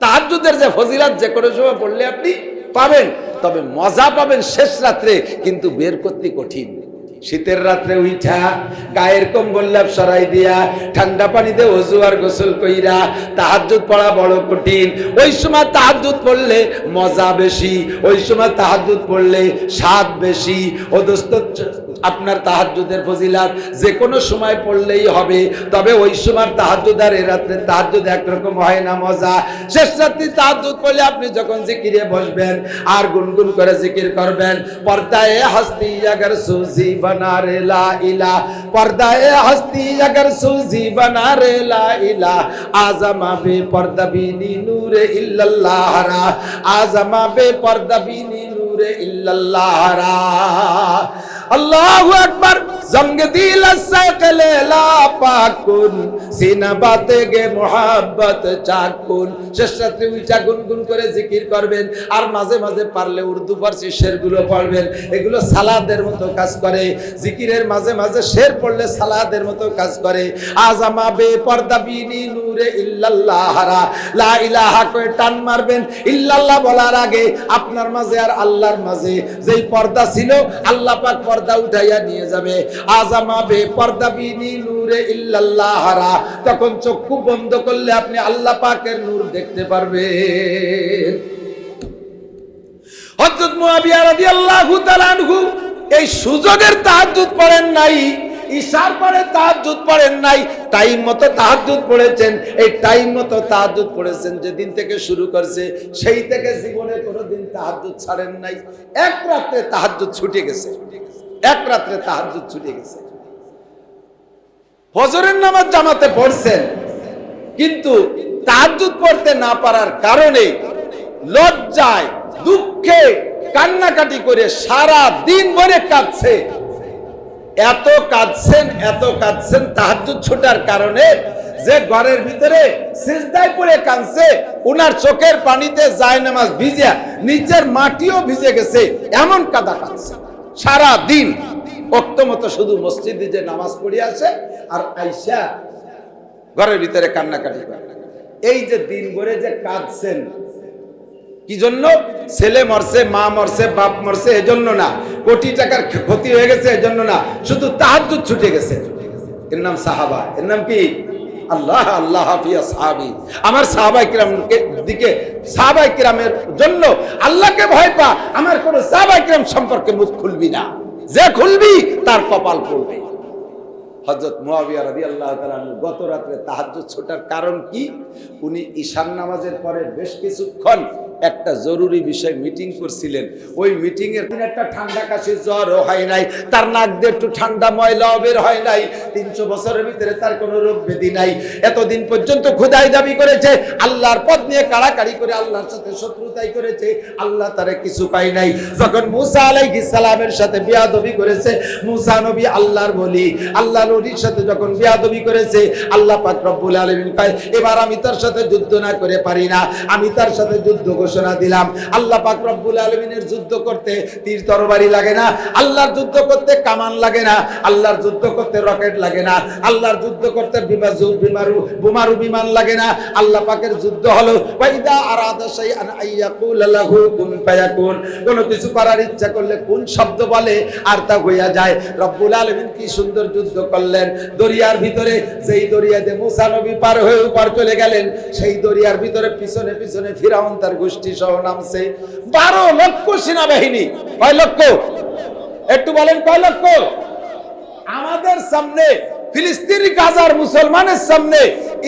তাহাজ্জুদের যে ফজিলত যে কোনো সময় পড়লে আপনি পাবেন, তবে মজা পাবেন শেষ রাত্রে, কিন্তু বের করতে কঠিন। শীতের রাত্রে উঠা গায়ের কম্বল লেপ সরাই দিয়া ঠান্ডা পানিতে ওযু আর গোসল কইরা তাহাজ্জুদ পড়া বড় কঠিন। ওই সময় তাহাজ্জুদ পড়লে মজা বেশি, ওই সময় তাহাজ্জুদ পড়লে স্বাদ বেশি। ও দোস্ত, আপনার তাহাজ্জুদের ফজিলাত যে কোনো সময় পড়লেই হবে, তবে ওই সময় তাহাজ্জুদ আর এই রাত্রে তাহাজ্জুদ একরকম হয় না মজা। শেষ রাত্রি তাহাজ্জুদ পড়লে আপনি যখন জিকিরে বসবেন আর গুনগুন করে জিকির করবেন, পর্দায়ে হস্তি अगर सूजी बना रे ला इला, पर्दाए हस्ती अगर सूजी बना रे ला इला, आजमा बे पर्दा बीनी नूरे इल्लल्लाह रा, आजमा बे पर्दा बीनी नूरे इल्लल्लाह रा। अल्लाहु अकबर। जंग दिल सकले ला पाकुन, सीना बाते गे मोहब्बत चाकुन। শেষ রাত্রে উইটা গুনগুন করে জিকির করবেন, আর মাঝে মাঝে পারলে উর্দু ফারসি শেরগুলো পড়বেন। এগুলো সালাদের মতো কাজ করে। জিকিরের মাঝে মাঝে শের পড়লে সালাদের মতো কাজ করে। আজামা বে পর্দা বিনি নূরে ইল্লাল্লাহ রা, লা ইলাহা কয়ে টান মারবেন। ইল্লাল্লাহ বলার আগে আপনার মাঝে আর আল্লাহর মাঝে যেই পর্দা ছিল, আল্লাহ পাক পর্দা উঠাইয়া নিয়ে যাবে। আজামা বে পর্দা বিনি নূরে ইল্লাল্লাহ রা, তখন চক্ষু বন্ধ করলে আপনি আল্লাহ পাকের নূর দেখতে পারবেন। হযরত মুআবিয়া রাদিয়াল্লাহু তাআলা আনহু এই সুযোগের তাহাজ্জুদ পড়েন নাই, ইশার পরে তাহাজ্জুদ পড়েন নাই, টাইম মতো তাহাজ্জুদ পড়েছেন। এই টাইম মতো তাহাজ্জুদ পড়েছেন যেদিন থেকে শুরু করছে, সেই থেকে জীবনে কোনোদিন তাহাজ্জুদ ছাড়েন নাই। এক রাতে তাহাজ্জুদ ছুটে গেছে, এক রাতে তাহাজ্জুদ ছুটে গেছে। ফজরের নামাজ জামাতে পড়ছেন, কিন্তু তাহাজ্জুদ পড়তে না পারার কারণে লজ্জায় দুঃখে কান্নাকাটি করে সারা দিন ভরে কাঁদছে। এত কাঁদছেন তাহাজ্জুদ ছুটার কারণে যে ঘরের ভিতরে সিজদায় পড়ে কাঁদছে, ওনার চোখের পানিতে জায়নামাজ ভিজে নিচের মাটিও ভিজে গেছে, এমন কাঁদা কাঁদছে সারা দিন। ওয়াক্ত মতো শুধু মসজিদে যে নামাজ পড়ে আসে আর আইসা ঘরের ভিতরে কান্নাকাটি করে। এই যে দিন ভরে যে কাঁদছেন, কি জন্য? ছেলে মরছে, মা মরছে, বাপ মরছে, এজন্য না। কোটি টাকার ক্ষতি হয়ে গেছে, এজন্য না। শুধু তাহাজ্জুদ ছুটে গেছে। এর নাম সাহাবা। এর নাম কি? আল্লাহ আল্লাহ হাফিয়া সাহাবী। আমার সাহাবায়ে কিরামের দিকে, সাহাবায়ে কিরামের জন্য আল্লাহকে ভয় পা। আমার কোন সাহাবায়ে কিরাম সম্পর্কে মুখ খুলবি না, যে খুলবি তার কপাল পড়বে। হযরত মুআবিয়া রাদিয়াল্লাহু তাআলা গত রাতে তাহাজ্জুদ ছোটার কারণ কি? উনি ঈশার নামাজের পরে বেশ কিছুক্ষণ একটা জরুরি বিষয় মিটিং করছিলেন। ওই মিটিং এর দিন একটা ঠান্ডা কাশি জ্বর হয় নাই, তার নাক দিয়ে একটু ঠান্ডা ময়লা বের হয় নাই। 300 বছরের ভিতরে তার কোনো রোগ ব্যাধি নাই। এতদিন পর্যন্ত খোদাই দাবি করেছে, আল্লাহর পথ নিয়ে কাড়াকাড়ি করে আল্লাহর সাথে শত্রুতাই করেছে, আল্লাহ তারে কিছু পাই নাই। যখন মুসা আলাইহিস সালামের সাথে বিয়াদবি করেছে, মুসা নবী আল্লাহর বলি, আল্লাহ নবীর সাথে যখন বিয়াদবি করেছে, আল্লাহ পাক রব্বুল আলামিন কয়, এবার আমি তার সাথে যুদ্ধ না করে পারি না, আমি তার সাথে যুদ্ধ ঘোষণা দিলাম। আল্লাহ পাক রব্বুল আলামিনের যুদ্ধ করতে তীর তরবারি লাগে না, আল্লাহর যুদ্ধ করতে কামান লাগে না, আল্লাহর যুদ্ধ করতে রকেট লাগে না, আল্লাহর যুদ্ধ করতে বোমারু বিমান লাগে না। আল্লাহ পাকের যুদ্ধ হলো ওয়াইদা আরাদা শাইআন আইয়াকুল লাহু কুন ফায়াকুন। কোন কিছু করার ইচ্ছা করলে কোন শব্দ বলে আর তা হইয়া যায়। রব্বুল আলামিন কি সুন্দর যুদ্ধ করলেন। দরিয়ার ভিতরে, যেই দরিয়াতে মুসা নবী পার হয়ে উপর চলে গেলেন, সেই দরিয়ার ভিতরে পিছনে পিছনে ফিরাউন তার গোষ্ঠী সহ নামছে। 12 লক্ষ সেনাবাহিনী। কয় লক্ষ? একটু বলেন, কয় লক্ষ? আমাদের সামনে ফিলিস্তিনি গাজার মুসলমানের সামনে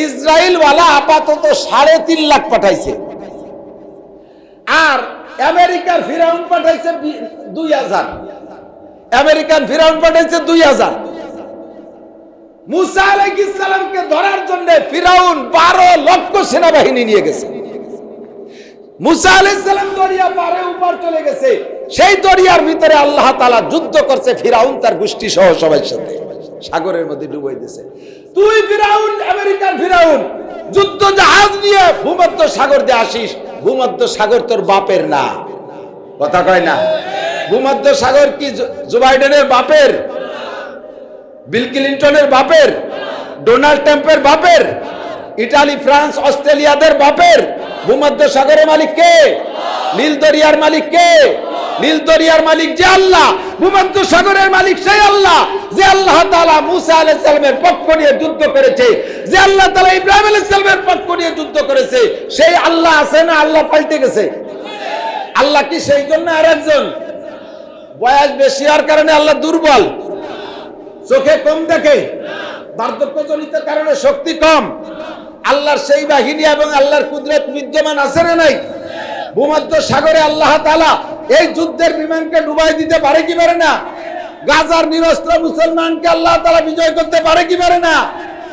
ইসরায়েল ওয়ালা আপাতত 3.5 লাখ পাঠাইছে, আর আমেরিকার ফিরাউন পাঠাইছে 2000। আমেরিকান ফিরাউন পাঠাইছে 2000। মুসা আলাইহিস সালামকে ধরার জন্য ফিরাউন 12 লক্ষ সেনাবাহিনী নিয়ে গেছে। মুসা আলাইহিস সালাম দরিয়া পারে উপর চলে গেছে, সেই দরিয়ার ভিতরে আল্লাহ তাআলা যুদ্ধ করছে ফিরাউন তার গোষ্ঠী সহ সবার সাথে, সাগরের মধ্যে ডুবাই দিয়েছে। তুই ফিরাউন, আমেরিকার ফিরাউন, যুদ্ধ জাহাজ নিয়ে ভূমধ্য সাগর দিয়ে আসিস, ভূমধ্য সাগর তোর বাপের না। কথা কয় না? ভূমধ্য সাগর কি জো বাইডেনের বাপের, বিল ক্লিনটনের বাপের, ডোনাল্ড ট্রাম্পের বাপের, ইটালি, ফ্রান্স, অস্ট্রেলিয়াদের বাপের? ভূমধ্য সাগরের মালিক কে? নীল দরিয়ার মালিক কে? নীল দরিয়ার মালিক যে আল্লাহ। ভূমধ্য সাগরের মালিক সেই আল্লাহ যে আল্লাহ তাআলা মুসা আলাইহিস সালামের পক্ষ নিয়ে যুদ্ধ করেছে, যে আল্লাহ তাআলা ইব্রাহিম আলাইহিস সালামের পক্ষ নিয়ে যুদ্ধ করেছে, সেই আল্লাহ আছে না? আল্লাহ পাল্টে গেছে। আল্লাহ কি সেই জন্য আরেকজন? বয়স বেশি হওয়ার কারণে আল্লাহ দুর্বল, চোখে কম দেখে, বার্ধক্যজনিত কারণে শক্তি কম। আল্লাহর সেই বাহিনী এবং আল্লাহর কুদরত বিদ্যমান আছে না নাই? ভূমধ্য সাগরে আল্লাহ তাআলা এই যুদ্ধের বিমানকে ডুবাই দিতে পারে কি পারে না? গাজার নিরস্ত্র মুসলমানকে আল্লাহ তাআলা বিজয় করতে পারে কি পারে না?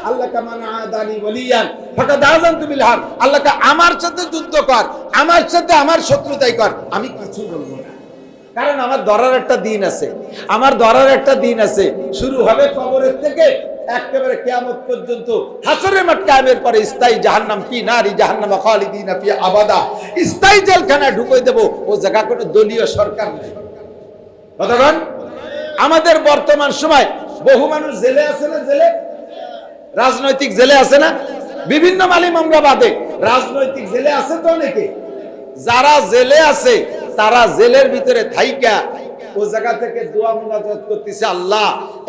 আল্লাহ কামান আদানি ওয়ালিয়ান ফাকাদ আযানতু বিল হার, আল্লাহকে আমার সাথে যুদ্ধ কর, আমার সাথে আমার শত্রুতাই কর, আমি কিছু বলবো না। কারণ আমার ধরার একটা দিন আছে, আমার ধরার একটা দিন আছে। শুরু হবে কবরের থেকে একেবারে কিয়ামত পর্যন্ত, হাসরের মাঠ কায়েমের পরে স্থায়ী জাহান্নাম কি নারী জাহান্নাম খালিদিনা ফিহা আবাদা, স্থায়ী জেলখানায় ঢুকিয়ে দেব। ও জায়গা কোনো দলীয় সরকার নেই। কতক্ষণ আমাদের বর্তমান সময় বহু মানুষ জেলে আছে না? জেলে, রাজনৈতিক জেলে আছে না? বিভিন্ন মালি মামলা বাদে রাজনৈতিক জেলে আছে তো অনেকে। যারা জেলে আছে তারা জেলের ভিতরে থাইকা ও জায়গা থেকে দোয়া মুনাজাত করতেছে, আল্লাহ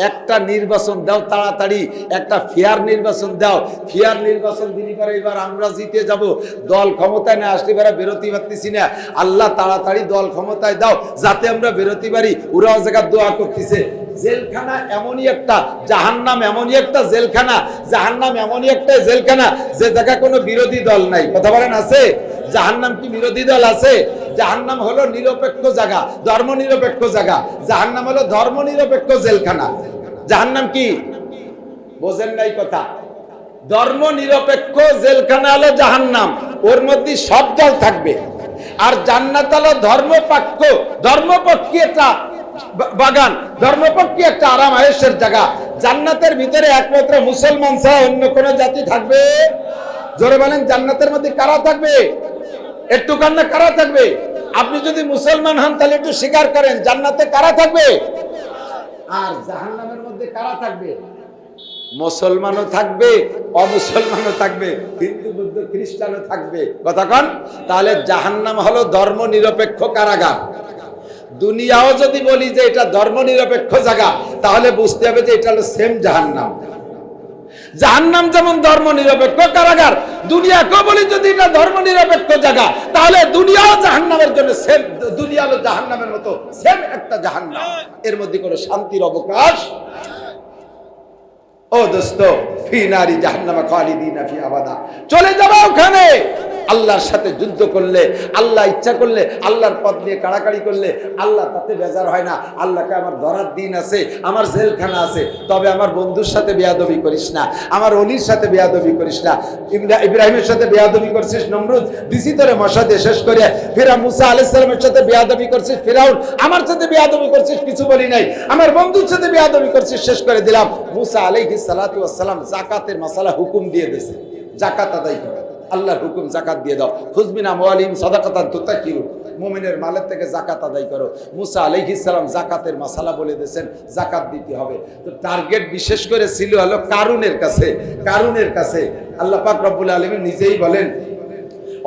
একটা নির্বাচন দাও তাড়াতাড়ি, একটা ফেয়ার নির্বাচন দাও। ফেয়ার নির্বাচন দিলি পরে এবার আমরা জিতে যাব, দল ক্ষমতায় না আসলে এবার বেরোতে পারতেছি না, আল্লাহ তাড়াতাড়ি দল ক্ষমতায় দাও যাতে আমরা বেরোতে পারি। ওরাও জায়গা দোয়া করতেছে। জেলখানা এমনই একটা, জাহান্নাম এমনই একটা জেলখানা, জাহান্নাম এমনই একটা জেলখানা যে জায়গা কোনো বিরোধী দল নাই। কথা বলেন আছে? জাহান্নাম কি বিরোধী দল আছে? জাহান্নাম হলো নিরপেক্ষ জায়গা, ধর্ম নিরপেক্ষ জায়গা। জাহান্নাম হলো ধর্ম নিরপেক্ষ জেলখানা। জাহান্নাম কি বোঝেন নাই কথা? ধর্ম নিরপেক্ষ জেলখানা হলো জাহান্নাম, ওর মধ্যে সব দল থাকবে। আর জান্নাত হলো ধর্মপক্ষী একটা বাগান, ধর্মপক্ষী একটা আরাম আয়েশের জায়গা। জান্নাতের ভিতরে একমাত্র মুসলমান ছাড়া অন্য কোন জাতি থাকবে? জোরে বলেন, জান্নাতের মধ্যে কারা থাকবে? একটু কান্না কারা থাকবে? আপনি যদি মুসলমান হন তাহলে একটু স্বীকার করেন, জান্নাতে কারা থাকবে? আর জাহান্নামের মধ্যে কারা থাকবে? মুসলমানও থাকবে, অমুসলমানও থাকবে, হিন্দু বৌদ্ধ খ্রিস্টানও থাকবে। কথা কন? তাহলে জাহান্নাম হলো ধর্ম নিরপেক্ষ কারাগার। দুনিয়াও যদি বলি যে এটা ধর্ম নিরপেক্ষ জায়গা, তাহলে বুঝতে হবে যে এটা হলো সেম জাহান্নাম। জাহান্নাম যেমন ধর্ম নিরপেক্ষ কারাগার, দুনিয়াকেও বলি যদি এটা ধর্ম নিরপেক্ষ জায়গা, তাহলে দুনিয়াও জাহান্নামের জন্য সেম, দুনিয়া হলো জাহান্নামের মতো সেম একটা জাহান্নাম। এর মধ্যে কোনো শান্তির অবকাশ। ও দোস্ত, ফি নারি জাহান্নামা খালিদিনা ফিহা আবাদা, চলে যাবে ওখানে। আল্লাহর সাথে যুদ্ধ করলে, আল্লাহ ইচ্ছা করলে, আল্লাহর পথ নিয়ে কাড়াকাড়ি করলে আল্লাহ তাতে বেজার হয় না। আল্লাহকে আমার ধরার দিন আছে, আমার জেলখানা আছে, তবে আমার বন্ধুর সাথে বেয়াদবি করিস না, আমার অলির সাথে বেয়াদবি করিস না। ইব্রাহিমের সাথে বেয়াদবি করছিস, নমরুদ দিছি তোরে মশা দিয়ে শেষ করে। ফিরা মুসা আলাইহিস সালামের সাথে বেয়াদবি করছিস, ফিরাউন আমার সাথে বেয়াদবি করছিস, কিছু বলি নাই। আমার বন্ধুর সাথে বেয়াদবি করছিস, শেষ করে দিলাম। মুসা আলাইহিস সালাতু ওয়াস সালাম জাকাতের মাসালা হুকুম দিয়ে দিয়েছে, জাকাত আদায় করো। আল্লাহর হুকুম, জাকাত দিয়ে দাও। খুজমিনা আমওয়ালিহিম সাদাকাতান তুতাহিরু, মুমিনের মালের থেকে জাকাত আদায় করো। মুসা আলাইহিস সালাম জাকাতের মাসালা বলে দিয়েছেন, জাকাত দিতে হবে। তো টার্গেট বিশেষ করে ছিল হলো কারুনের কাছে। কারুনের কাছে আল্লাহ পাক রব্বুল আলামিন নিজেই বলেন,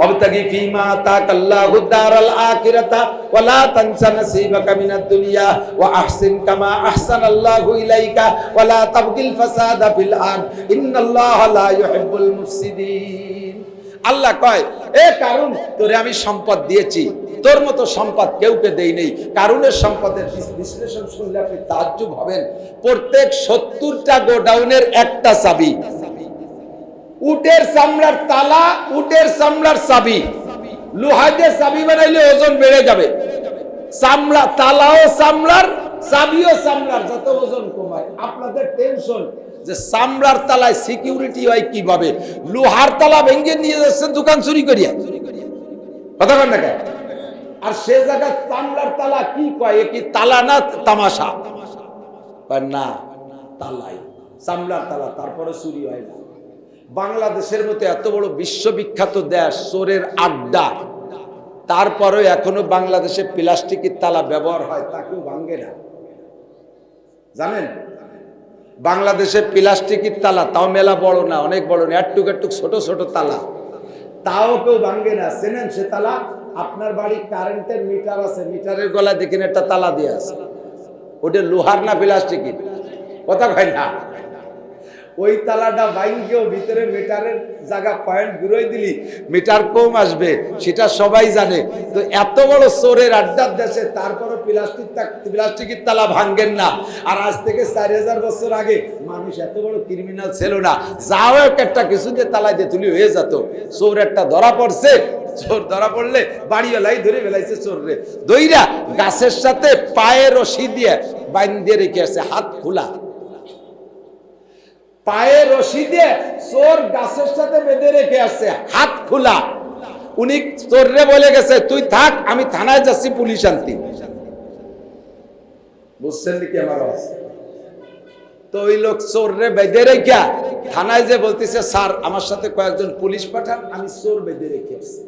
অবতাগি ফিমা আতাকাল্লাহু দারাল আখিরাতা ওয়া লা তানসা নাসিবাকা মিনাদ দুনিয়া ওয়া আহসিন কামা আহসানাল্লাহু ইলাইকা ওয়া লা তাবগিল ফাসাদা ফিল আরদ ইন্নাল্লাহা লা ইউহিব্বুল মুফসিদিন। আল্লাহ কয়, এ কারুন, তোরে আমি সম্পদ দিয়েছি, তোর মতো সম্পদ কেউকে দেই নেই। কারুনের সম্পদের বিশ্লেষণ শুনলে আপনি তাজ্জুব হবেন। প্রত্যেক 70টা গোডাউনের একটা চাবি, উটের চামড়ার তালা, উটের চামড়ার চাবি। লোহা দিয়ে চাবি বানাইলে ওজন বেড়ে যাবে। চামড়া, তালাও চামড়ার, চাবিও চামড়ার, যত ওজন কমায়। আপনাদের টেনশন যে চামড়ার তালায় সিকিউরিটি হয় কিভাবে? লোহার তালা ভেঙে নিয়ে যাচ্ছেন দোকান চুরি করিয়া, কথা কন না কেন? আর সে জায়গায় চামড়ার তালা কি কয়? এ কি তালা না তামাশা? না, তালাই, চামড়ার তালা, তারপরে চুরি হয় না। বাংলাদেশের মতো এত বড় বিশ্ববিখ্যাত দেশ, চোরের আড্ডা, তারপরেও এখনো বাংলাদেশে প্লাস্টিকের তালা ব্যবহার হয়, তাকেও ভাঙে না। জানেন, বাংলাদেশে প্লাস্টিকের তালা, তাও মেলা বড় না, অনেক বড় না, একটুক একটুক ছোট ছোট তালা, তাও কেউ ভাঙে না। চেনেন সে তালা? আপনার বাড়ি কারেন্টের মিটার আছে, মিটারের গলায় দেখেন একটা তালা দিয়ে আছে, ওটা লোহার না প্লাস্টিকের? কথা কয় না। ওই তালাটা বাইঙ্গেও ভিতরে মিটারের জায়গা পয়েন্ট ঘুরাই দিলি মিটার কম আসবে, সেটা সবাই জানে। তো এত বড় চোরের আড্ডার দেশে তারপরও প্লাস্টিকের তালা ভাঙ্গেন না। আর আজ থেকে 4000 বছর আগে মানুষ এত বড় ক্রিমিনাল ছিল না, যাও একটা কিছু দিয়ে তালা দিয়ে তুলি হয়ে যেত। চোর একটা ধরা পড়ছে, চোর ধরা পড়লে বাড়িওয়ালাই ধরে ফেলাইছে চোররে, দইরা গাছের সাথে পায়ে রশি দিয়ে বাইন্ধে রেখে আছে, হাত খোলা পায়ে রশি দিয়ে চোর গাছের সাথে বেঁধে রেখে আসছে, হাত খোলা। উনি চোররে বলে গেছে, তুই থাক, আমি থানায় যাচ্ছি পুলিশ আনতে। বুঝছেন নাকি আমার? তো ওই লোক চোররে বেঁধে রেখে থানায় যে বলতেছে, স্যার আমার সাথে কয়েকজন পুলিশ পাঠান, আমি চোর বেঁধে রেখে আসছি।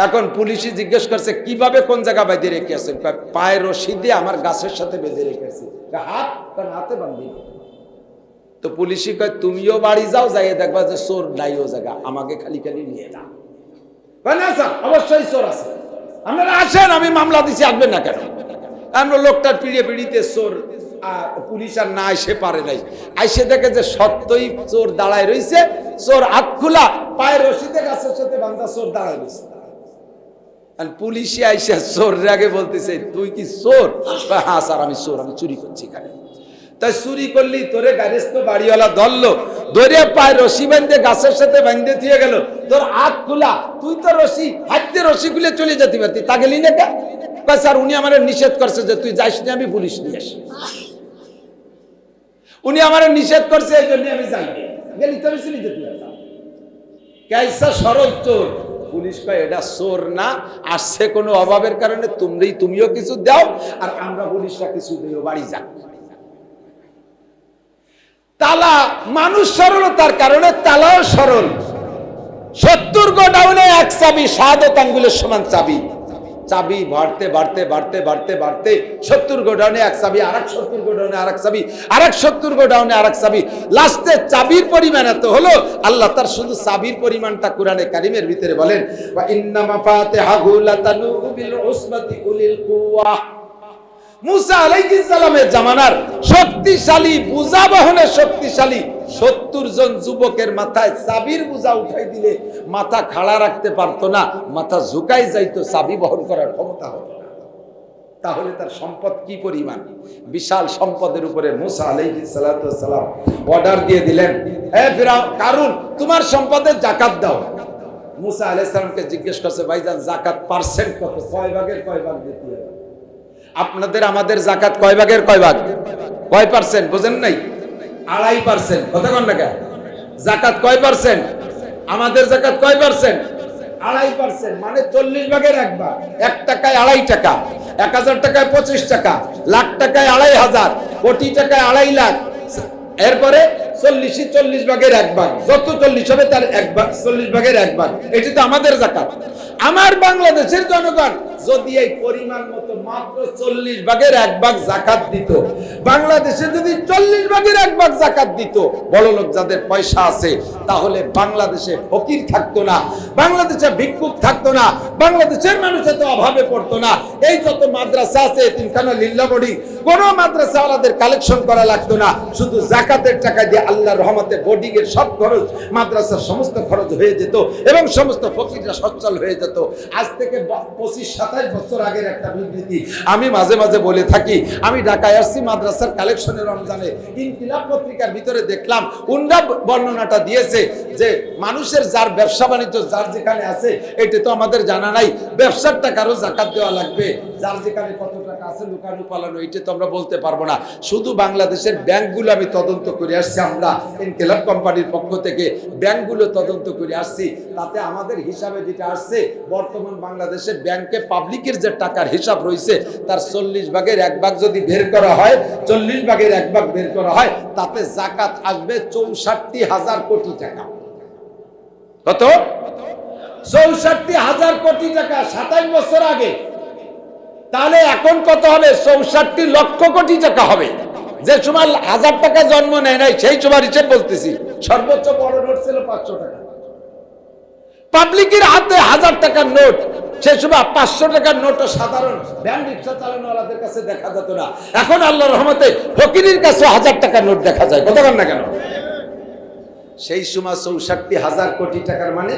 এখন পুলিশই জিজ্ঞেস করছে, কিভাবে কোন জায়গা বেঁধে রেখে আসছেন? পায়ে রশি দিয়ে আমার গাছের সাথে বেঁধে রেখে আসছি। হাত হাতে বান্ধি। তো পুলিশই কয়, তুমিও বাড়ি যাও, যাইয়ে দেখবা যে চোর নাই ও জায়গা, আমাকে খালি খালি নিয়ে যাও। না স্যার, অবশ্যই চোর আছে, আপনারা আসেন, আমি মামলা দিছি, আসবেন না কেন? আমরা লোকটার পিড়িতে চোর, পুলিশ আর না এসে পারে নাই, আইসে দেখে যে সত্যই চোর দাঁড়ায় রয়েছে, চোর হাত খোলা, পায়ের রশিতে গাছের সাথে বান্ধা, চোর দাঁড়ায় রয়েছে। পুলিশে আইসা চোর আগে বলতেছে, তুই কি চোর? হ্যাঁ স্যার আমি চোর, আমি চুরি করছি। এখানে তাই চুরি করলি, তোরে গাড়িস্থ বাড়িওয়ালা ধরলো, ধরে পায়ে রশি বাঁধে গাছের সাথে বাঁধে দিয়ে গেল, তোর হাত খোলা, তুই তো রশি হাতে রশি খুলে চলে যেতে পারতি, তা গেলি না কে? স্যার উনি আমার নিষেধ করছে যে তুই যাইস না, আমি পুলিশ নিয়ে আসি। উনি আমার নিষেধ করছে, এই জন্য আমি যাই গেলি, তো আমি চলে যেতে পারতাম। কেসা সরল চোর। পুলিশ কয়, এটা চোর না, আসছে কোনো অভাবের কারণে, তুমিও কিছু দাও আর আমরা পুলিশরা কিছু দিও, বাড়ি যাক। তালা মানুষ সরলতার কারণে তালাও সরল। 70 গোডাউনে এক চাবি, শাহাদত আঙ্গুলের সমান চাবি, চাবি বাড়তে বাড়তে বাড়তে বাড়তে বাড়তে 70 গোডাউনে এক চাবি, আরেক 70 গোডাউনে আরেক চাবি, আরেক 70 গোডাউনে আরেক চাবি, লাস্টে চাবির পরিমাণ এত হলো, আল্লাহ তার শুধু চাবির পরিমাণটা কোরআনে কারিমের ভিতরে বলেন, ওয়া ইন্না মাফাতিহাহু লাতানু বিল উসবাতি উলিল কুওয়া। মুসা আলাইহিস সালামের জামানার শক্তিশালী বোঝা বহনের শক্তিশালী 70 জন যুবকের মাথায় চাবির বোঝা উঠাই দিলে মাথা খাড়া রাখতে পারতো না, মাথা ঝুঁকাই যাইতো, চাবি বহন করার ক্ষমতা হতো না। তাহলে তার সম্পদ কি পরিমাণ! বিশাল সম্পদের উপরে মুসা আলাইহিস সালাম অর্ডার দিয়ে দিলেন, হে ফিরাউন, কারুন তোমার সম্পদের যাকাত দাও। মুসা আলাইহিস সালামকে জিজ্ঞেস করছে, ভাইজান জাকাত পার্সেন্ট কত, কয় ভাগের কয় ভাগ দিতে হবে? আপনাদের আমাদের জাকাত কয় ভাগের কয় ভাগ, কয় পার্সেন্ট বোঝেন নাই? 2.5%। কথা কন না? জাকাত কয় পার্সেন্ট? আমাদের জাকাত কয় পার্সেন্ট? 2.5%, মানে 40 ভাগের 1 ভাগ। 1 টাকায় 2.5 টাকা, 1000 টাকায় 25 টাকা, লাখ টাকায় 2.500, কোটি টাকায় 2.5 লাখ, এরপরে 40 ভাগের 1 ভাগ, যত 40 হবে তার 1 ভাগ, 40 ভাগের 1 ভাগ। এটি তো আমাদের জাকাত। আমার বাংলাদেশের জনগণ যদি এই পরিমাণ মতো মাত্র 40 ভাগের 1 ভাগ জাকাত দিত, বাংলাদেশে যদি 40 ভাগের 1 ভাগ জাকাত দিত, বড় লোক যাদের পয়সা আছে, তাহলে বাংলাদেশে ফকির থাকতো না, বাংলাদেশে ভিক্ষুক থাকতো না, বাংলাদেশের মানুষ এত অভাবে পড়তো না। এই যত মাদ্রাসা আছে, এতিমখানা, লিল্লা বোর্ডিং, কোন মাদ্রাসাওয়ালাদের কালেকশন করা লাগতো না, শুধু জাকাতের টাকা দিয়ে আল্লাহর রহমতে বোর্ডিং এর সব খরচ, মাদ্রাসার সমস্ত খরচ হয়ে যেত এবং সমস্ত ফকিররা সচ্ছল হয়ে যেত। আজ থেকে 25-27 বছর আগের একটা বিবৃতি আমি মাঝে মাঝে বলে থাকি। আমি ঢাকায় আসছি মাদ্রাসার কালেকশনের রমজানে, ইনকিলাব পত্রিকার ভিতরে দেখলাম উন্ডা বর্ণনাটা দিয়েছে যে মানুষের যার ব্যবসা বাণিজ্য যার যেখানে আছে, এটা তো আমাদের জানা নাই, ব্যবসার টাকারও জাকাত দেওয়া লাগবে, যার যেখানে কত টাকা আছে লুকানো পালানো, এটা তো আমরা বলতে পারবো না। শুধু বাংলাদেশের ব্যাংকগুলো আমি তদন্ত করে আসছি, আমরা ইনকিলাব কোম্পানির পক্ষ থেকে ব্যাংকগুলো তদন্ত করে আসছি, তাতে আমাদের হিসাবে যেটা আসছে, বর্তমান বাংলাদেশের ব্যাংকে পাবলিকের যে টাকার হিসাব রয়েছে, তার 40 ভাগের 1 ভাগ যদি বের করা হয়, 40 ভাগের 1 ভাগ বের করা হয়, তাতে জাকাত আসবে 64,000 কোটি টাকা। কত? 64,000 কোটি টাকা 27 বছর আগে। তাহলে এখন কত হবে? 64 লক্ষ কোটি টাকা হবে। যে সময় 1000 টাকা জন্ম নেয় নাই, সেই সময় হিসেব বলতেছি, সর্বোচ্চ বড় নোট ছিল 500 টাকা। পাবলিকের হাতে 1000 টাকার নোট, সেই সময় 500 টাকার নোটও সাধারণ ভ্যান রিক্সা চালানোওয়ালাদের কাছে দেখা যেত না। এখন আল্লাহর রহমতে ফকিরের কাছে 1000 টাকার নোট দেখা যায়। কথা বল না কেন? সেই সময় 64,000 কোটি টাকার মানে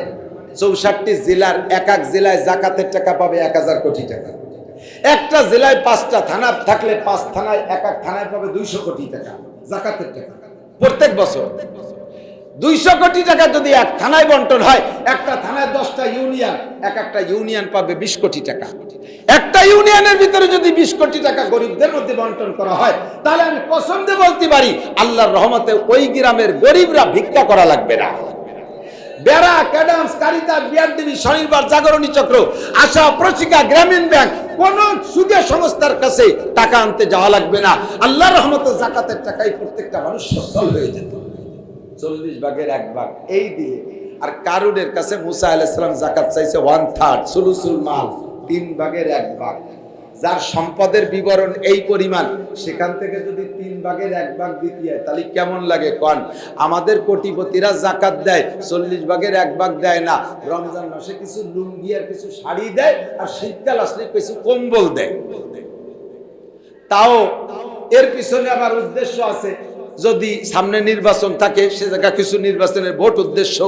64 জেলার এক এক জেলায় জাকাতের টাকা পাবে 1,000 কোটি টাকা। একটা জেলায় 5টা থানা থাকলে 5 থানায় এক এক থানায় পাবে 200 কোটি টাকা জাকাতের টাকা প্রত্যেক বছর। 200 কোটি টাকা যদি এক থানায় বন্টন হয়, একটা থানায় 10টা ইউনিয়ন, এক একটা ইউনিয়ন পাবে 20 কোটি টাকা। একটা ইউনিয়নের ভিতরে যদি 20 কোটি টাকা গরিবদের মধ্যে বন্টন করা হয়, তাহলে আমি কসম দিয়ে বলতে পারি আল্লাহর রহমতে ওই গ্রামের গরিবরা ভিক্ষা করা লাগবে না। বেড়া, ক্যাডামস, কারিতাস, বিআরডিবি, শনিবার জাগরণী চক্র, আশা, প্রশিকা, গ্রামীণ ব্যাংক, কোন সুদে সংস্থার কাছে টাকা আনতে যাওয়া লাগবে না। আল্লাহর রহমতে জাকাতের টাকায় প্রত্যেকটা মানুষ সচ্ছল হয়ে যেত। 40 ভাগের 1 ভাগ এই দিলে। আর কারুনের কাছে মুসা আলাইহিস সালাম জাকাত চাইছে 1/3 সুলুসুল মাল, 3 ভাগের 1 ভাগ। যার সম্পদের বিবরণ এই পরিমাণ, সেখান থেকে যদি 3 ভাগের 1 ভাগ দিতে হয় তাহলে কেমন লাগে কোন? আমাদের কোটিপতিরা জাকাত দেয়, 40 ভাগের 1 ভাগ দেয় না। রমজান মাসে কিছু লুঙ্গি আর কিছু শাড়ি দেয়, আর শীতকাল আসলে কিছু কম্বল দেয়। তাও এর পিছনে আবার উদ্দেশ্য আছে। যদি সামনে নির্বাচন থাকে, সে জায়গা কিছু নির্বাচনের ভোট উদ্দেশ্য,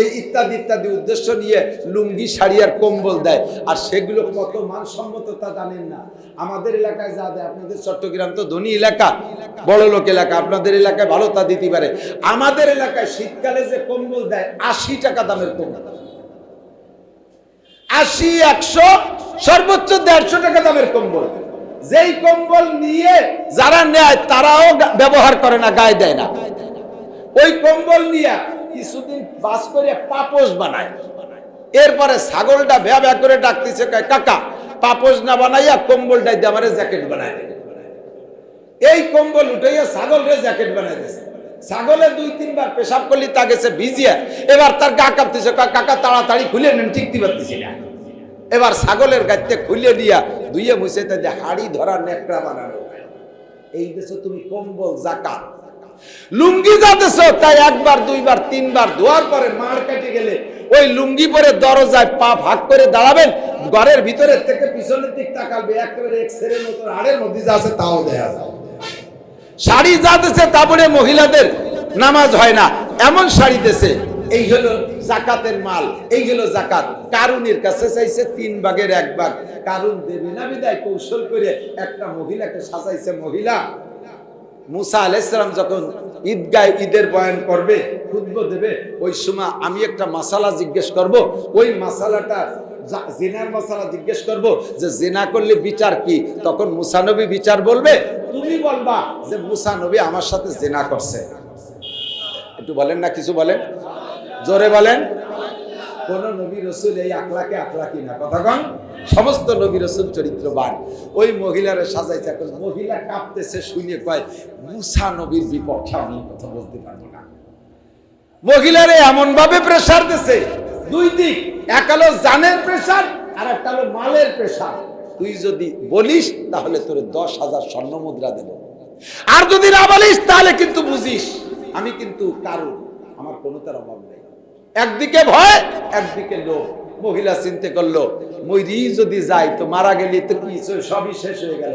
এই ইত্যাদি ইত্যাদি উদ্দেশ্য নিয়ে লুঙ্গি, শাড়ি আর কম্বল দেয়। আর সেগুলো কত মানসম্মত তা জানেন না। আমাদের এলাকায় যা দেয়, আপনাদের চট্টগ্রাম তো ধনী এলাকা, বড় লোক এলাকা, আপনাদের এলাকায় ভালো তা দিতে পারে। আমাদের এলাকায় শীতকালে যে কম্বল দেয় 80 টাকা দামের কম্বল, 80, 100, সর্বোচ্চ 150 টাকা দামের কম্বল। যেই কম্বল নিয়ে যারা নেয় তারাও ব্যবহার করে না, গায়ে দেয় না। ওই কম্বল নিয়ে কিছুদিন বাস করে পাপোশ বানায়। এরপরে ছাগলটা ভ্যা ভ্যা করে ডাকতেছে, কাকা পাপোশ না বানাইয়া কম্বলটাই দিয়ে আমার জ্যাকেট বানায় দেবে। এই কম্বল উঠাইয়া ছাগলের জ্যাকেট বানাই দিয়েছে। ছাগলে 2-3 বার পেশাব করলি তা গেছে ভিজিয়া, এবার তার গা কাঁপতেছে, কাকা তাড়াতাড়ি খুলে নেন, টিকতে পারতেছি না। এবার ছাগলের গাইতে খুলে দিয়া ধুইয়ে মুছে তাই হাড়ি ধরা নেকড়া বানানো। এই দেশে তুমি কম্বল জাকাত, লুঙ্গি যাতেছ তাই 1 বার 2 বার 3 বার ধোয়ার পরে মার কেটে গেলে ওই লুঙ্গি পরে দরজায় পা ভাগ করে দাঁড়াবেন, ঘরের ভিতরে থেকে পিছনের দিক তাকাবে, একেবারে এক্সরের মতো হাড়ের মধ্যে যা আছে তাও দেখা যায়। শাড়ি যাতেছে তারপরে মহিলাদের নামাজ হয় না, এমন শাড়ি দেশে। এই হলো জাকাতের মাল, এই হলো জাকাত। কারুনের কাছে চাইছে 3 ভাগের 1 ভাগ। কারুন দেবে না বিদায় কৌশল করে একটা মহিলাকে সাজাইছে। মহিলা মুসা আলাইহিস সালাম যখন ঈদগায় ঈদের বয়ান করবে, খুতবা দেবে, ওই সময় আমি একটা মাসালা জিজ্ঞেস করব। ওই মাসালাটা জিনার মাসালা জিজ্ঞেস করব যে জিনা করলে বিচার কি। তখন মুসা নবী বিচার বলবে, তুমি বলবা যে মুসা নবী আমার সাথে জিনা করছে। একটু বলেন না, কিছু বলেন, জোরে বলেন। কোন নবী রাসূল এই আকলাকি না, কথা কন। সমস্ত নবী রাসূল চরিত্রবান। ওই মহিলারে সাজাইছে। এখন মহিলা কাঁপতেছে, শুনে কয় মুসা নবীর বিপক্ষে আমি কথা বলতে পারবো না। মহিলারে এমন ভাবে প্রেসার দিছে, 2 দিক, এক হলো জানের প্রেসার আর একটা হলো মালের প্রেসার। তুই যদি বলিস তাহলে তোর 10,000 স্বর্ণ মুদ্রা দেব, আর যদি না বলিস তাহলে কিন্তু বুঝিস আমি কিন্তু কারণ আমার কোনো তার অভাব নেই। একদিকে ভয়, একদিকে লোভ। মহিলা চিন্তা করলো, মরি যদি যাই তো মারা গেলি তো কি সবই শেষ হয়ে গেল।